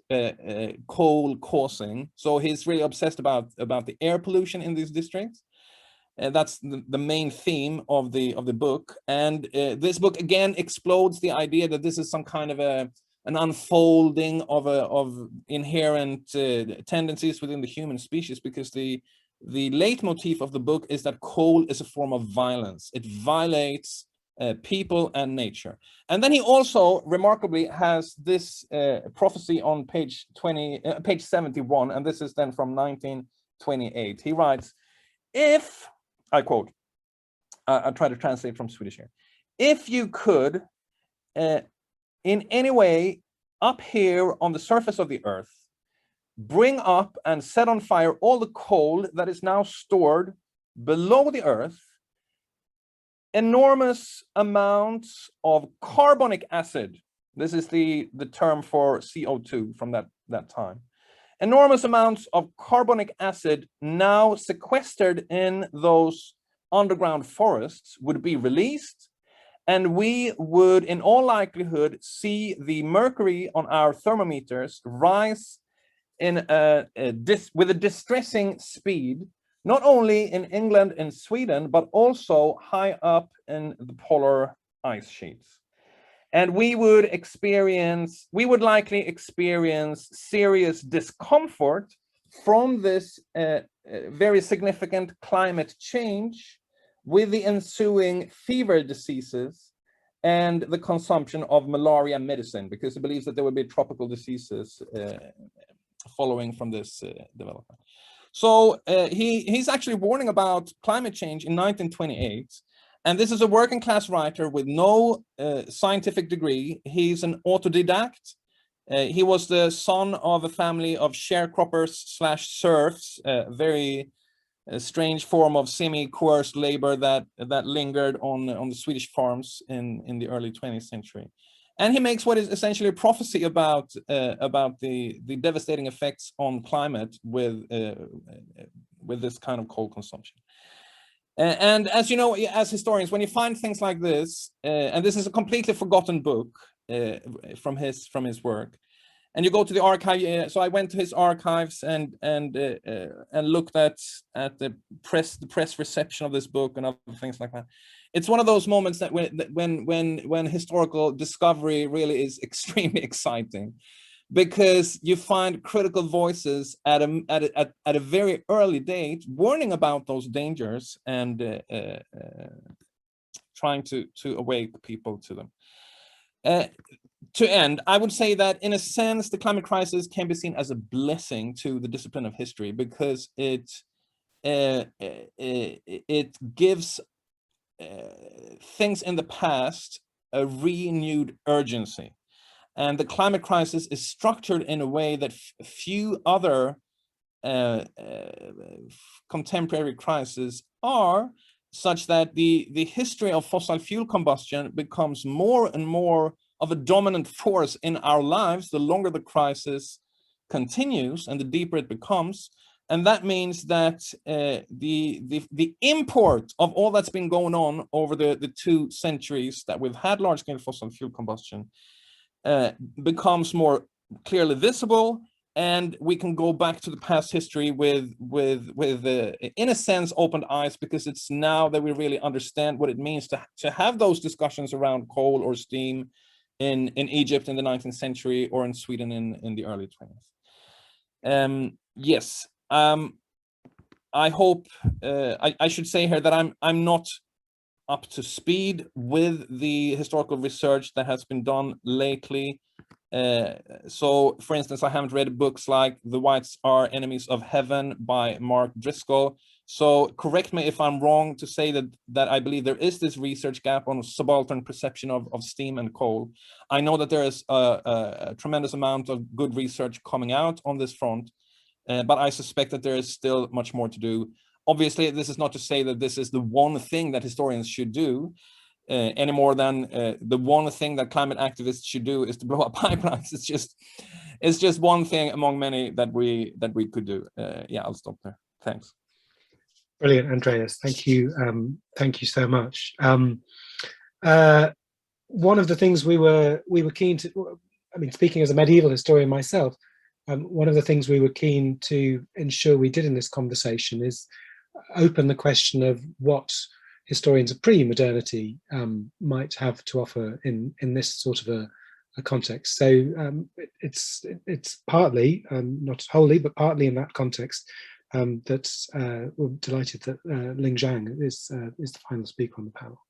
coal causing. So he's really obsessed about the air pollution in these districts. That's the main theme of the book. And this book again explodes the idea that this is some kind of an unfolding of inherent tendencies within the human species, because the leitmotif of the book is that coal is a form of violence. It violates people and nature. And then he also remarkably has this prophecy on page 71, and this is then from 1928. He writes, if, I quote, I'll try to translate from Swedish here. If you could, in any way, up here on the surface of the earth, bring up and set on fire all the coal that is now stored below the earth, enormous amounts of carbonic acid, this is the term for CO2 from that time, enormous amounts of carbonic acid now sequestered in those underground forests would be released, and we would in all likelihood see the mercury on our thermometers rise with a distressing speed, not only in England and Sweden, but also high up in the polar ice sheets. And we would likely experience serious discomfort from this very significant climate change, with the ensuing fever diseases and the consumption of malaria medicine, because he believes that there will be tropical diseases following from this development. So he's actually warning about climate change in 1928. And this is a working class writer with no scientific degree. He's an autodidact. He was the son of a family of sharecroppers/serfs, very strange form of semi-coerced labor that lingered on the Swedish farms in the early 20th century. And he makes what is essentially a prophecy about the devastating effects on climate with this kind of coal consumption. And as you know, as historians, when you find things like this, and this is a completely forgotten book from his work, and you go to the archive. So I went to his archives and looked at the press reception of this book and other things like that. It's one of those moments that when historical discovery really is extremely exciting, because you find critical voices at a very early date warning about those dangers and trying to awake people to them. To end, I would say that in a sense, the climate crisis can be seen as a blessing to the discipline of history, because it gives things in the past a renewed urgency. And the climate crisis is structured in a way that few other contemporary crises are, such that the history of fossil fuel combustion becomes more and more of a dominant force in our lives the longer the crisis continues and the deeper it becomes. And that means that the import of all that's been going on over the 2 centuries that we've had large-scale fossil fuel combustion becomes more clearly visible, and we can go back to the past history with in a sense opened eyes, because it's now that we really understand what it means to have those discussions around coal or steam in Egypt in the 19th century, or in Sweden in the early 20th. Yes, I hope I should say here that I'm not up to speed with the historical research that has been done lately. So, for instance, I haven't read books like The Whites Are Enemies of Heaven by Mark Driscoll. So correct me if I'm wrong to say that I believe there is this research gap on subaltern perception of steam and coal. I know that there is a tremendous amount of good research coming out on this front, but I suspect that there is still much more to do. Obviously, this is not to say that this is the one thing that historians should do, any more than the one thing that climate activists should do is to blow up pipelines. It's just one thing among many that we could do. Yeah, I'll stop there. Thanks. Brilliant, Andreas. Thank you so much. one of the things we were keen to, I mean, speaking as a medieval historian myself, one of the things we were keen to ensure we did in this conversation is open the question of what historians of pre-modernity might have to offer in this sort of a context. So it's partly, not wholly, but partly in that context that we're delighted that Ling Zhang is the final speaker on the panel.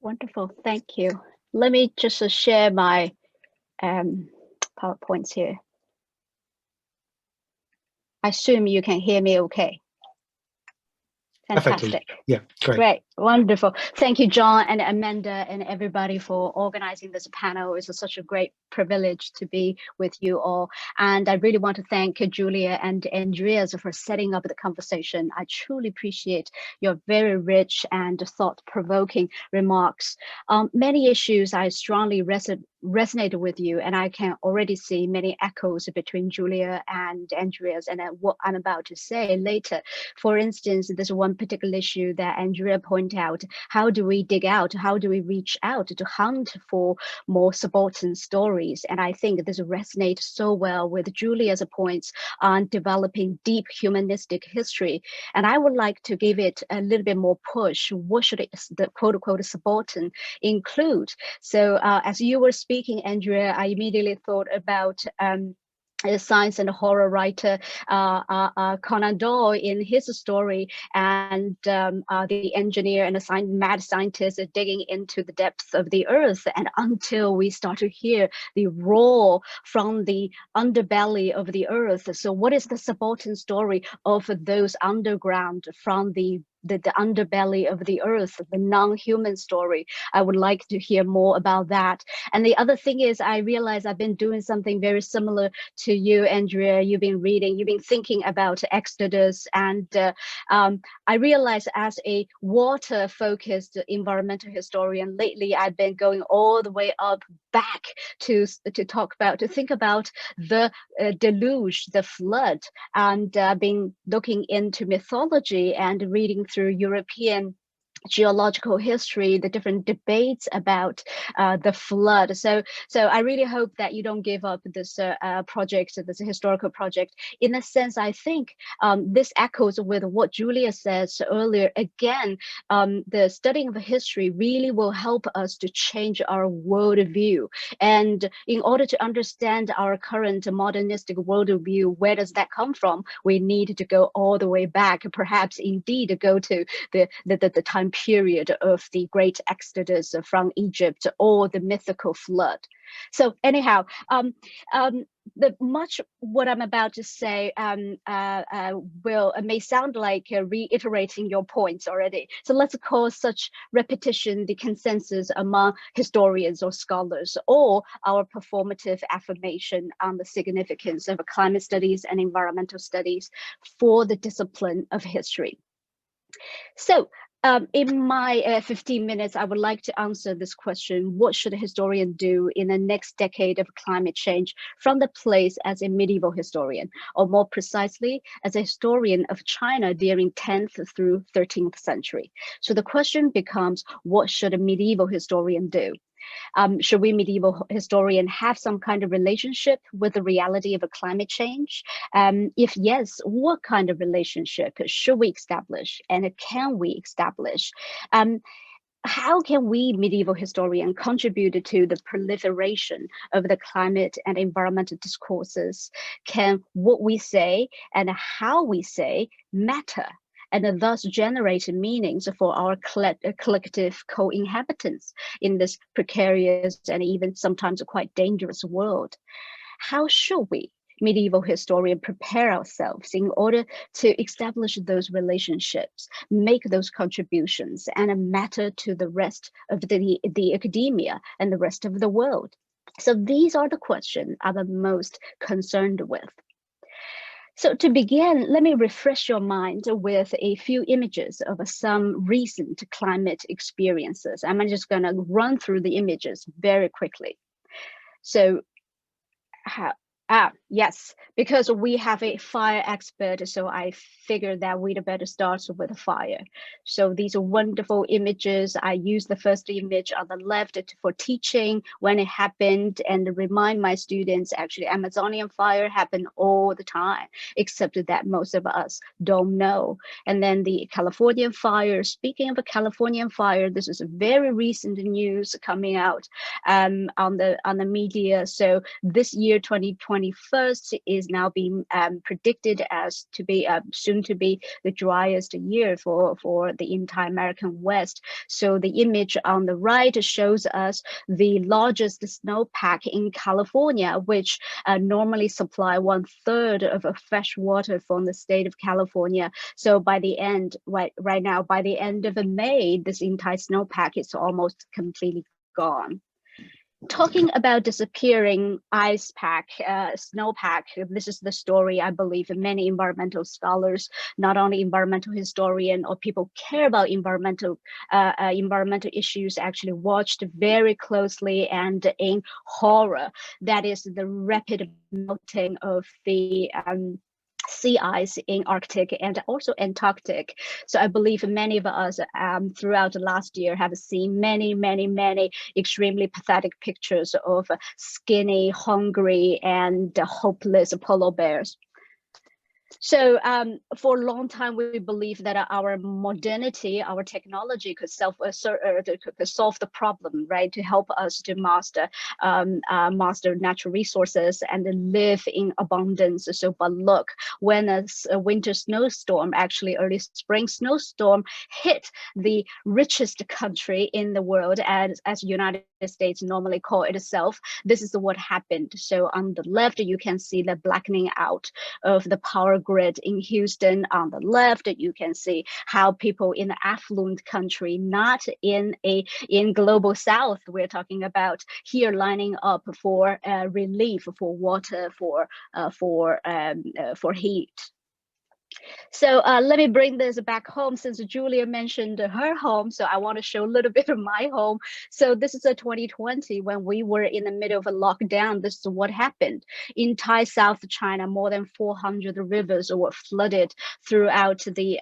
Wonderful, thank you. Let me just share my PowerPoints here. I assume you can hear me okay. Fantastic. Perfectly. Yeah, great, wonderful. Thank you, John and Amanda and everybody for organizing this panel. It's such a great privilege to be with you all. And I really want to thank Julia and Andreas for setting up the conversation. I truly appreciate your very rich and thought-provoking remarks. Many issues I strongly resonated with you, and I can already see many echoes between Julia and Andreas and what I'm about to say later. For instance, there's one particular issue that Andrea pointed out. How do we dig out? How do we reach out to hunt for more subaltern stories? And I think this resonates so well with Julia's points on developing deep humanistic history. And I would like to give it a little bit more push. What should the quote unquote subaltern include? So as you were speaking, Andrea, I immediately thought about science and horror writer Conan Doyle in his story, and the engineer and the mad scientist digging into the depths of the earth, and until we start to hear the roar from the underbelly of the earth. So what is the subaltern story of those underground from the underbelly of the earth, the non-human story? I would like to hear more about that. And the other thing is, I realize I've been doing something very similar to you, Andrea. You've been reading, you've been thinking about Exodus, and I realize as a water-focused environmental historian, lately I've been going all the way up back to think about the deluge, the flood, and been looking into mythology and reading through European geological history, the different debates about the flood. So I really hope that you don't give up this project, this historical project. In a sense, I think this echoes with what Julia says earlier. Again, the studying of history really will help us to change our worldview. And in order to understand our current modernistic worldview, where does that come from? We need to go all the way back, perhaps indeed go to the time period of the great exodus from Egypt or the mythical flood. So anyhow, what I'm about to say may sound like reiterating your points already. So let's call such repetition the consensus among historians or scholars, or our performative affirmation on the significance of climate studies and environmental studies for the discipline of history. So in my 15 minutes, I would like to answer this question: what should a historian do in the next decade of climate change from the place as a medieval historian, or more precisely, as a historian of China during 10th through 13th century? So the question becomes, what should a medieval historian do? Should we medieval historian have some kind of relationship with the reality of a climate change? If yes, what kind of relationship should we establish, and can we establish? How can we medieval historian contribute to the proliferation of the climate and environmental discourses? Can what we say and how we say matter, and thus generate meanings for our collective co-inhabitants in this precarious and even sometimes quite dangerous world? How should we, medieval historian, prepare ourselves in order to establish those relationships, make those contributions, and matter to the rest of the academia and the rest of the world? So these are the questions I'm most concerned with. So to begin, let me refresh your mind with a few images of some recent climate experiences. I'm just going to run through the images very quickly. So Yes, because we have a fire expert, so I figured that we'd better start with fire. So these are wonderful images. I use the first image on the left for teaching when it happened and remind my students actually Amazonian fire happened all the time, except that most of us don't know. And then the Californian fire, speaking of a Californian fire, this is a very recent news coming out on the media. So this year, 2021, is now being predicted as to be soon to be the driest year for the entire American West. So the image on the right shows us the largest snowpack in California, which normally supply 1/3 of fresh water from the state of California. So by the end, right now, by the end of May, this entire snowpack is almost completely gone. Talking about disappearing ice pack, snowpack, this is the story I believe many environmental scholars, not only environmental historian or people care about environmental issues, actually watched very closely and in horror. That is the rapid melting of the sea ice in Arctic and also Antarctic. So I believe many of us throughout the last year have seen many extremely pathetic pictures of skinny, hungry, and hopeless polar bears. So for a long time, we believe that our modernity, our technology could solve the problem, right? To help us to master natural resources and live in abundance. So, but look, when a winter snowstorm, actually early spring snowstorm, hit the richest country in the world, as United States normally call itself, this is what happened. So on the left, you can see the blackening out of the power grid in Houston. On the left, you can see how people in the affluent country, not in global south, we're talking about here, lining up for relief, for water, for heat. So let me bring this back home, since Julia mentioned her home. So I want to show a little bit of my home. So this is a 2020 when we were in the middle of a lockdown. This is what happened. In Thai South China, more than 400 rivers were flooded throughout the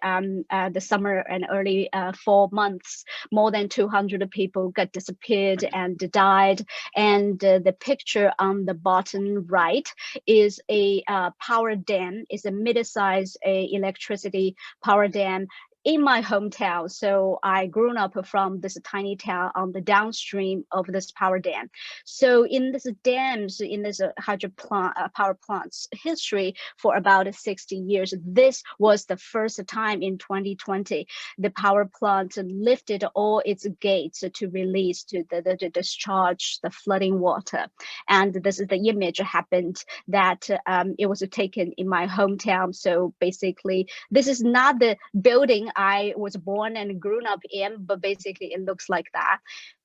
summer and early fall months. More than 200 people got disappeared and died. And the picture on the bottom right is a power dam. It's a mid-sized electricity power dam in my hometown. So I grew up from this tiny town on the downstream of this power dam. So in this dams, in this power plants history for about 60 years, this was the first time in 2020 the power plant lifted all its gates to release to the discharge the flooding water. And this is the image happened that it was taken in my hometown. So basically, this is not the building I was born and grown up in, but basically it looks like that.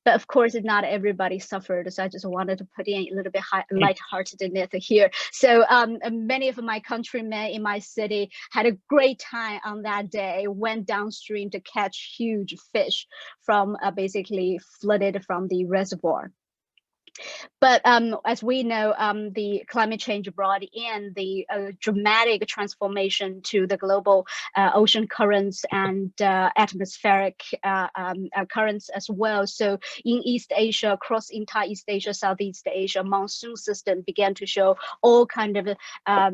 But of course, not everybody suffered. So I just wanted to put in a little bit lightheartedness here. So many of my countrymen in my city had a great time on that day, went downstream to catch huge fish from basically flooded from the reservoir. But as we know, the climate change brought in the dramatic transformation to the global ocean currents and atmospheric currents as well. So in East Asia, across entire East Asia, Southeast Asia, monsoon system began to show all kind of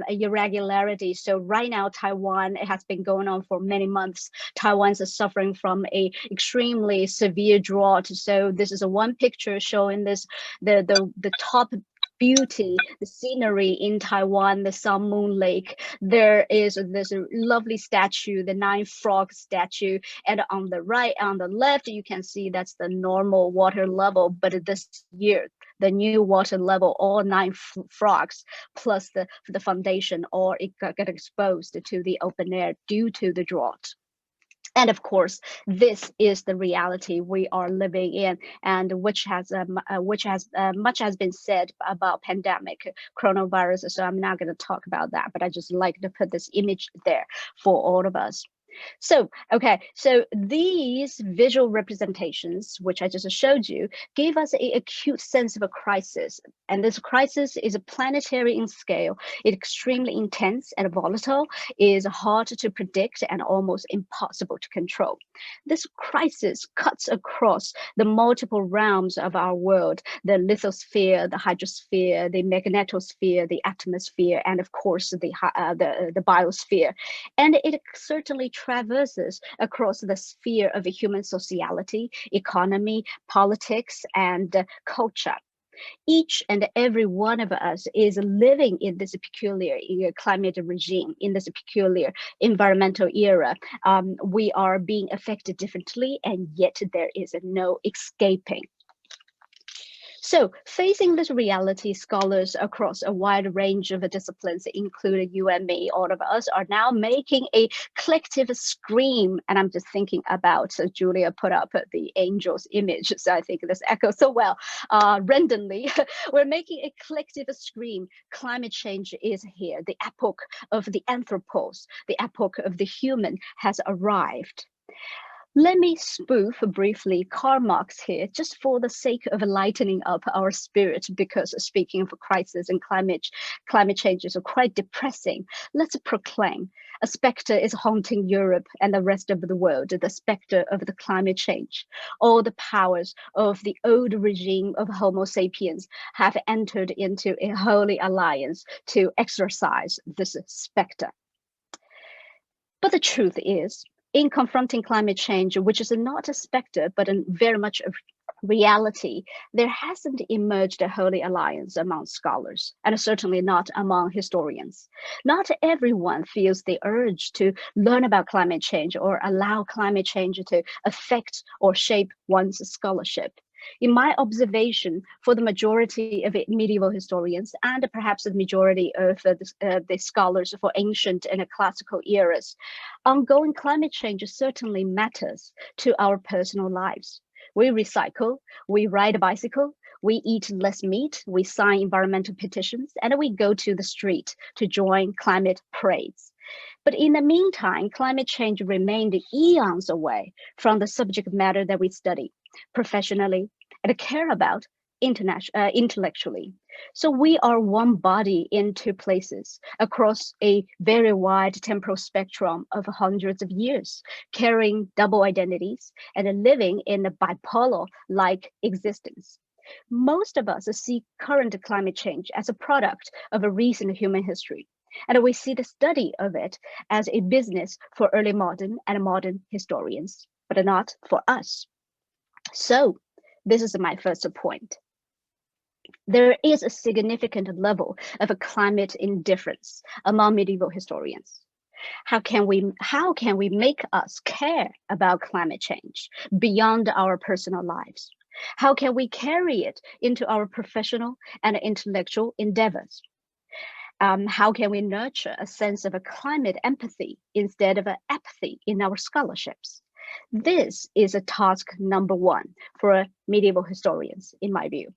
irregularities. So right now, Taiwan, it has been going on for many months. Taiwan's suffering from a extremely severe drought. So this is a one picture showing this the top beauty, the scenery in Taiwan, the Sun Moon Lake. There's a lovely statue, the 9 frog statue, and on the right, on the left, you can see that's the normal water level. But this year, the new water level, all 9 frogs plus the foundation, or it got exposed to the open air due to the drought. And of course, this is the reality we are living in, and which has much has been said about pandemic coronavirus. So I'm not going to talk about that, but I just like to put this image there for all of us. So, okay, so these visual representations, which I just showed you, give us an acute sense of a crisis. And this crisis is planetary in scale. It's extremely intense and volatile, is hard to predict and almost impossible to control. This crisis cuts across the multiple realms of our world, the lithosphere, the hydrosphere, the magnetosphere, the atmosphere, and of course the biosphere. And it certainly traverses across the sphere of human sociality, economy, politics, and culture. Each and every one of us is living in this peculiar climate regime, in this peculiar environmental era. We are being affected differently, and yet there is no escaping. So, facing this reality, scholars across a wide range of disciplines, including you and me, all of us, are now making a collective scream. And I'm just thinking about Julia put up the angel's image. So I think this echoes so well randomly. We're making a collective scream. Climate change is here. The epoch of the anthropos, the epoch of the human has arrived. Let me spoof briefly Karl Marx here, just for the sake of lightening up our spirit, because speaking of crisis and climate change is quite depressing. Let's proclaim a specter is haunting Europe and the rest of the world, the specter of the climate change. All the powers of the old regime of Homo sapiens have entered into a holy alliance to exorcise this specter. But the truth is, in confronting climate change, which is not a specter, but very much a reality, there hasn't emerged a holy alliance among scholars, and certainly not among historians. Not everyone feels the urge to learn about climate change or allow climate change to affect or shape one's scholarship. In my observation, for the majority of medieval historians, and perhaps the majority of the scholars for ancient and classical eras, ongoing climate change certainly matters to our personal lives. We recycle, we ride a bicycle, we eat less meat, we sign environmental petitions, and we go to the street to join climate parades. But in the meantime, climate change remained eons away from the subject matter that we study professionally and care about intellectually. So we are one body in two places across a very wide temporal spectrum of hundreds of years, carrying double identities and living in a bipolar-like existence. Most of us see current climate change as a product of a recent human history, and we see the study of it as a business for early modern and modern historians, but not for us. So this is my first point. There is a significant level of a climate indifference among medieval historians. How can we make us care about climate change beyond our personal lives? How can we carry it into our professional and intellectual endeavors? How can we nurture a sense of a climate empathy instead of an apathy in our scholarships? This is a task number one for medieval historians, in my view.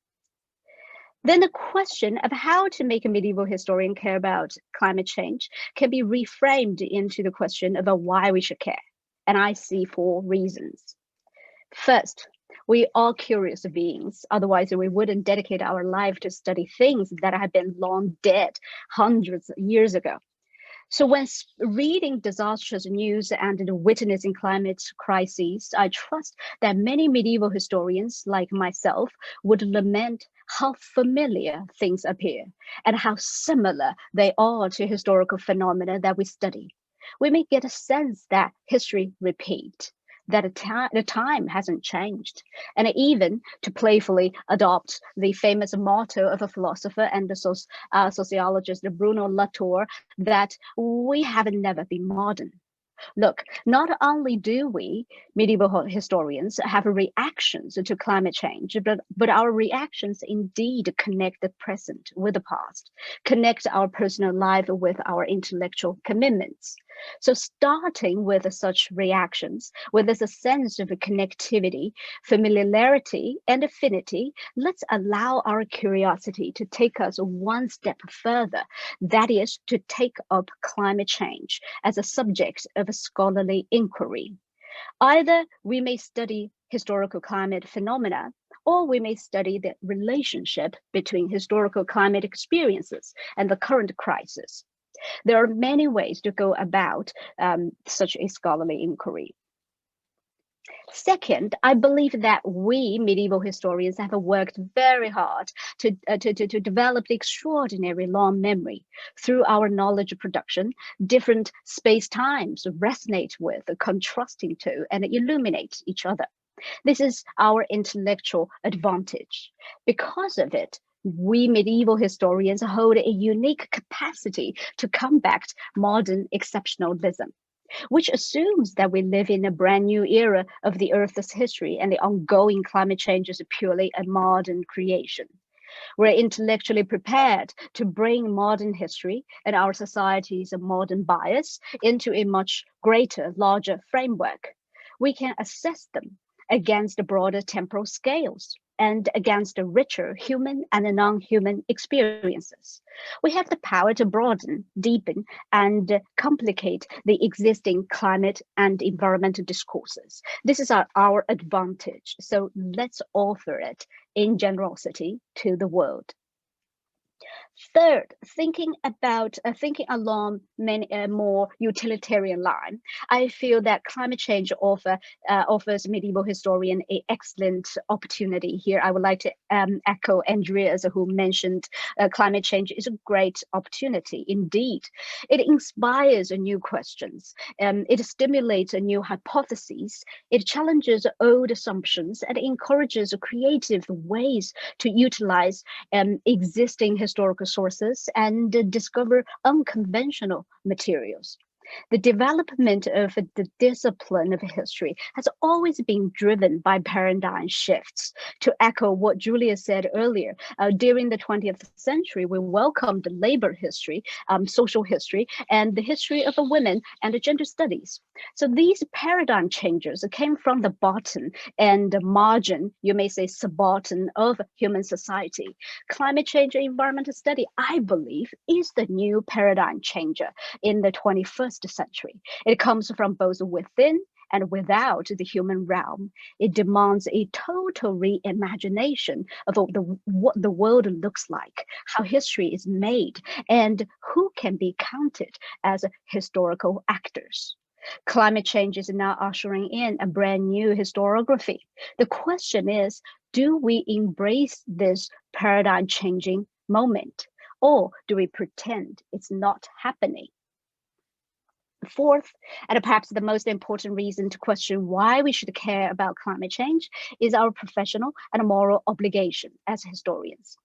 Then the question of how to make a medieval historian care about climate change can be reframed into the question of why we should care. And I see 4 reasons. First, we are curious beings, otherwise we wouldn't dedicate our life to study things that have been long dead hundreds of years ago. So when reading disastrous news and witnessing climate crises, I trust that many medieval historians like myself would lament how familiar things appear and how similar they are to historical phenomena that we study. We may get a sense that history repeats, that the time hasn't changed, and even to playfully adopt the famous motto of a philosopher and the sociologist Bruno Latour, that we have never been modern. Look, not only do we, medieval historians, have reactions to climate change, but our reactions indeed connect the present with the past, connect our personal life with our intellectual commitments. So starting with such reactions, with this sense of connectivity, familiarity, and affinity, let's allow our curiosity to take us one step further, that is to take up climate change as a subject of a scholarly inquiry. Either we may study historical climate phenomena, or we may study the relationship between historical climate experiences and the current crisis. There are many ways to go about such a scholarly inquiry. Second, I believe that we medieval historians have worked very hard to develop the extraordinary long memory. Through our knowledge production, different space-times resonate with, contrasting to, and illuminate each other. This is our intellectual advantage. Because of it, we medieval historians hold a unique capacity to combat modern exceptionalism, which assumes that we live in a brand new era of the Earth's history and the ongoing climate change is purely a modern creation. We're intellectually prepared to bring modern history and our society's modern bias into a much greater, larger framework. We can assess them against the broader temporal scales and against the richer human and non-human experiences. We have the power to broaden, deepen, and complicate the existing climate and environmental discourses. This is our advantage, so let's offer it in generosity to the world. Third, thinking along many more utilitarian line, I feel that climate change offers medieval historian an excellent opportunity here. I would like to echo Andreas, who mentioned climate change is a great opportunity indeed. It inspires new questions, it stimulates new hypotheses, it challenges old assumptions, and encourages creative ways to utilize existing historical sources and discover unconventional materials. The development of the discipline of history has always been driven by paradigm shifts. To echo what Julia said earlier, during the 20th century, we welcomed labor history, social history, and the history of women and gender studies. So these paradigm changes came from the bottom and the margin, you may say subaltern, of human society. Climate change and environmental study, I believe, is the new paradigm changer in the 21st century. It comes from both within and without the human realm. It demands a total reimagination of what the world looks like, how history is made, and who can be counted as historical actors. Climate change is now ushering in a brand new historiography. The question is, do we embrace this paradigm changing moment, or do we pretend it's not happening? Fourth, and perhaps the most important reason to question why we should care about climate change, is our professional and moral obligation as historians.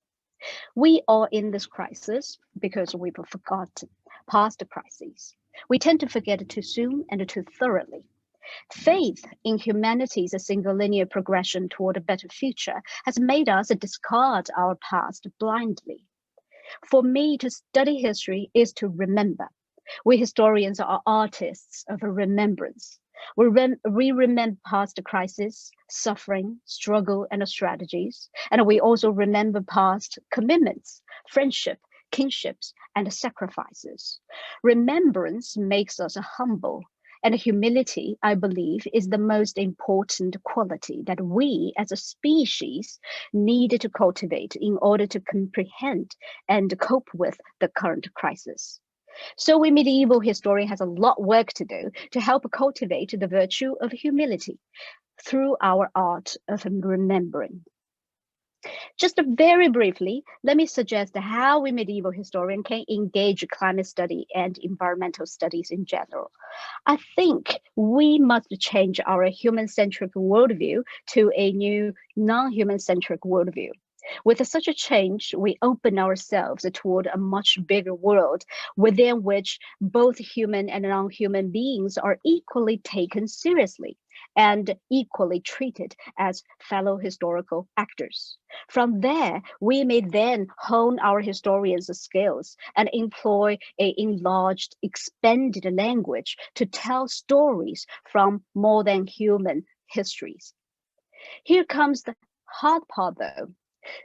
We are in this crisis because we've forgotten past crises. We tend to forget too soon and too thoroughly. Faith in humanity's single linear progression toward a better future has made us discard our past blindly. For me, to study history is to remember. We historians are artists of remembrance. We remember past crises, suffering, struggle, and strategies. And we also remember past commitments, friendship, kinships, and sacrifices. Remembrance makes us humble. And humility, I believe, is the most important quality that we as a species need to cultivate in order to comprehend and cope with the current crisis. So we medieval historian has a lot of work to do to help cultivate the virtue of humility through our art of remembering. Just very briefly, let me suggest how we medieval historian can engage climate study and environmental studies in general. I think we must change our human-centric worldview to a new non-human-centric worldview. With such a change, we open ourselves toward a much bigger world within which both human and non-human beings are equally taken seriously and equally treated as fellow historical actors. From there, we may then hone our historians' skills and employ an enlarged, expanded language to tell stories from more than human histories. Here comes the hard part though.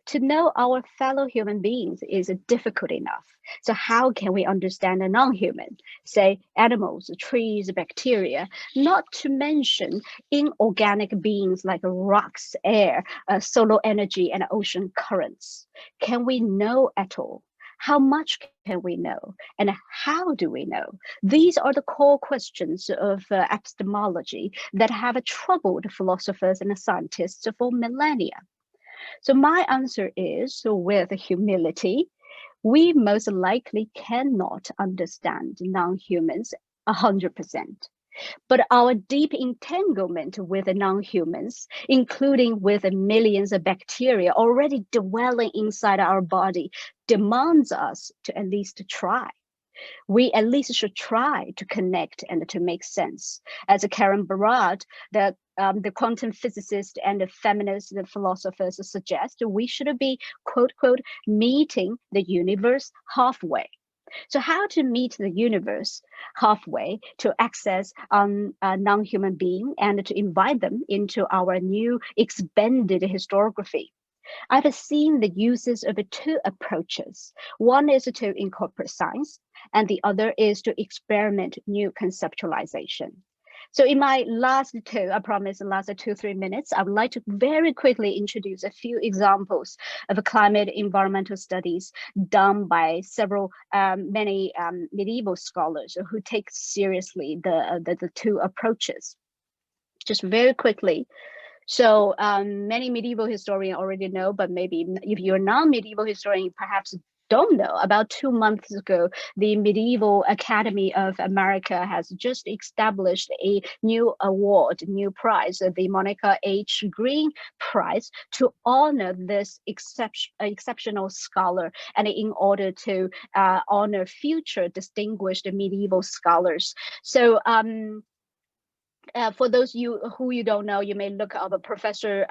To know our fellow human beings is difficult enough. So how can we understand a non-human, say animals, trees, bacteria, not to mention inorganic beings like rocks, air, solar energy, and ocean currents? Can we know at all? How much can we know? And how do we know? These are the core questions of epistemology that have troubled philosophers and scientists for millennia. So my answer is, with humility, we most likely cannot understand non-humans 100%. But our deep entanglement with non-humans, including with millions of bacteria already dwelling inside our body, demands us to at least try. We at least should try to connect and to make sense. As Karen Barad, the quantum physicist and the feminist philosophers suggest, we should be, quote, quote, meeting the universe halfway. So how to meet the universe halfway to access a non-human being and to invite them into our new expanded historiography? I've seen the uses of two approaches. One is to incorporate science, and the other is to experiment new conceptualization. So in my last two, I promise the last 2-3 minutes, I would like to very quickly introduce a few examples of climate environmental studies done by many medieval scholars who take seriously the two approaches. Just very quickly. So many medieval historians already know, but maybe if you're not a medieval historian, you perhaps don't know. About 2 months ago, the Medieval Academy of America has just established a new award, new prize, the Monica H. Green Prize, to honor this exceptional scholar, and in order to honor future distinguished medieval scholars. So for those who you don't know, you may look up Professor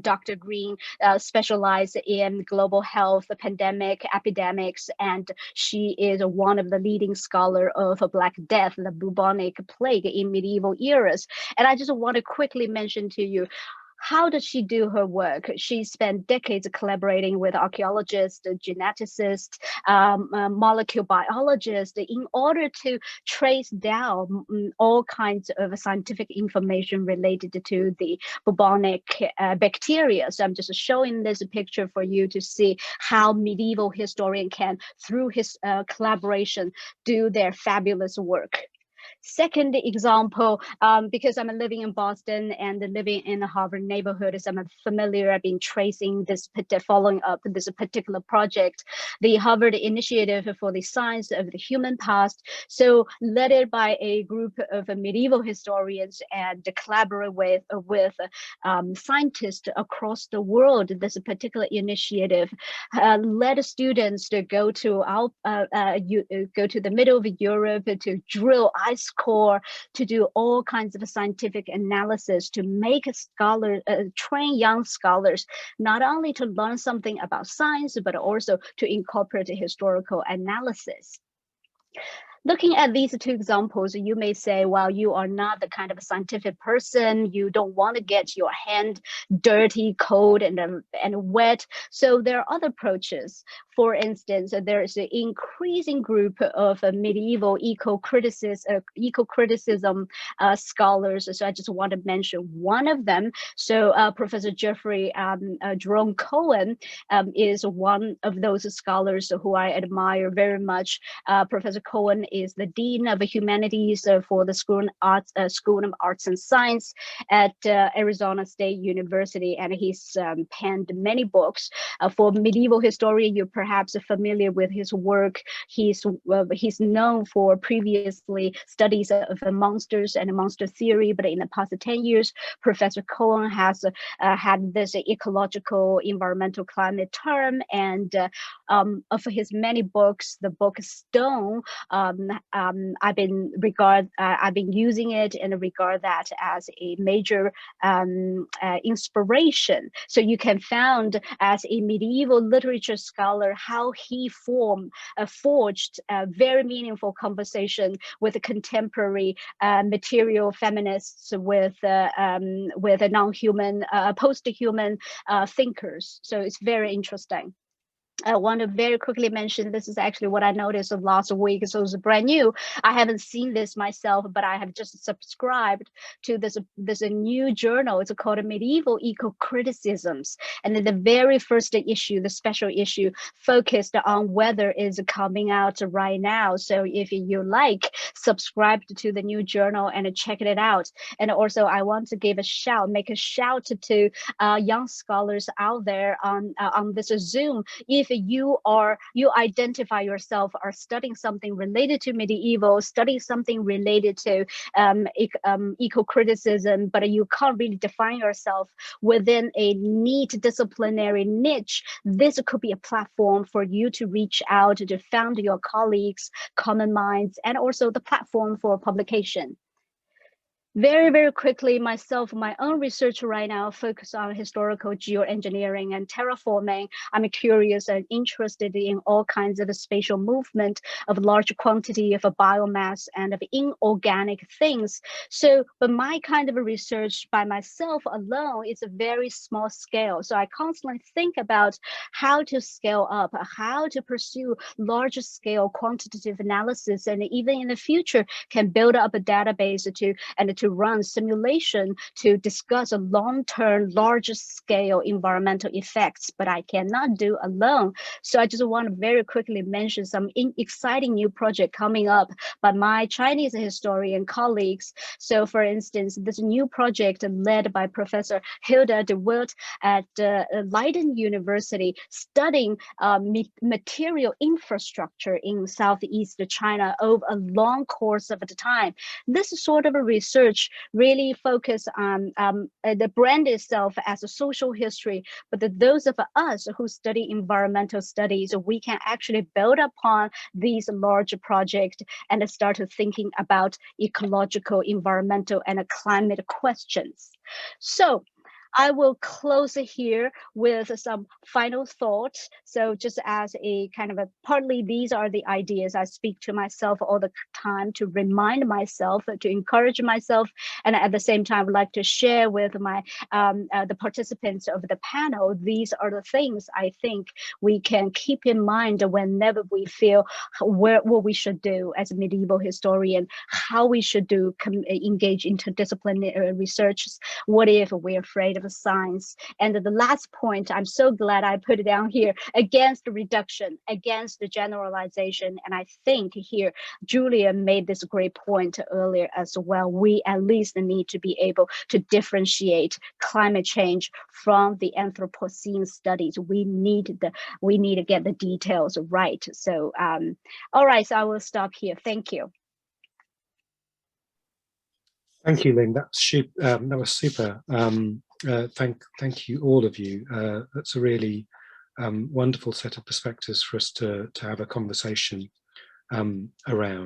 Dr. Green specialized in global health, pandemic, epidemics, and she is one of the leading scholar of Black Death, the bubonic plague in medieval eras. And I just want to quickly mention to you, how does she do her work? She spent decades collaborating with archaeologists, geneticists, molecular biologists in order to trace down all kinds of scientific information related to the bubonic bacteria. So I'm just showing this picture for you to see how medieval historian can, through his collaboration, do their fabulous work. Second example, because I'm living in Boston and living in the Harvard neighborhood, so I'm familiar, I've been tracing this, following up this particular project, the Harvard Initiative for the Science of the Human Past. So led by a group of medieval historians and collaborate with scientists across the world. This particular initiative led students to go to the middle of Europe to drill ice core, to do all kinds of scientific analysis, to make train young scholars not only to learn something about science, but also to incorporate historical analysis. Looking at these two examples, you may say, well, you are not the kind of scientific person. You don't want to get your hand dirty, cold, and wet. So there are other approaches. For instance, there is an increasing group of medieval eco-criticism scholars. So I just want to mention one of them. So Professor Jeffrey Jerome Cohen is one of those scholars who I admire very much. Professor Cohen is the Dean of Humanities for the School of Arts and Science at Arizona State University, and he's penned many books. For medieval historian, you're perhaps familiar with his work. He's known for previously studies of monsters and monster theory, but in the past 10 years, Professor Cohen has had this ecological environmental climate term, and of his many books, the book Stone I've been using it and regard that as a major inspiration. So you can found as a medieval literature scholar how he forged a very meaningful conversation with contemporary material feminists, with a non-human, post-human thinkers. So it's very interesting. I want to very quickly mention, this is actually what I noticed of last week, so it's brand new. I haven't seen this myself, but I have just subscribed to this a new journal. It's called Medieval Eco-Criticisms. And then the very first issue, the special issue, focused on weather is coming out right now. So if you like, subscribe to the new journal and check it out. And also I want to make a shout to young scholars out there on this Zoom. If you identify yourself are studying something related to medieval, studying something related to eco-criticism, but you can't really define yourself within a neat disciplinary niche, this could be a platform for you to reach out to found your colleagues, common minds, and also the platform for publication. Very, very quickly, my own research right now focus on historical geoengineering and terraforming. I'm curious and interested in all kinds of spatial movement of large quantity of biomass and of inorganic things. So, but my kind of research by myself alone is a very small scale. So I constantly think about how to scale up, how to pursue large scale quantitative analysis, and even in the future can build up a database to run simulation to discuss a long-term, large-scale environmental effects, but I cannot do alone. So I just want to very quickly mention some exciting new project coming up by my Chinese historian colleagues. So for instance, this new project led by Professor Hilda de Wilt at Leiden University, studying material infrastructure in Southeast China over a long course of the time. This sort of a research really focus on the brand itself as a social history, but those of us who study environmental studies, we can actually build upon these large projects and start thinking about ecological, environmental, and climate questions. So I will close here with some final thoughts. So just as a kind of partly these are the ideas I speak to myself all the time to remind myself, to encourage myself, and at the same time, I would like to share with my the participants of the panel. These are the things I think we can keep in mind whenever we feel what we should do as a medieval historian, how we should engage interdisciplinary research. What if we're afraid of science? And the last point, I'm so glad I put it down here, against reduction, against the generalization. And I think here, Julia made this great point earlier as well. We at least need to be able to differentiate climate change from the Anthropocene studies. We need to get the details right. So, all right, so I will stop here. Thank you. Thank you, Lynn. That was super. Thank you, all of you. That's a really wonderful set of perspectives for us to have a conversation around.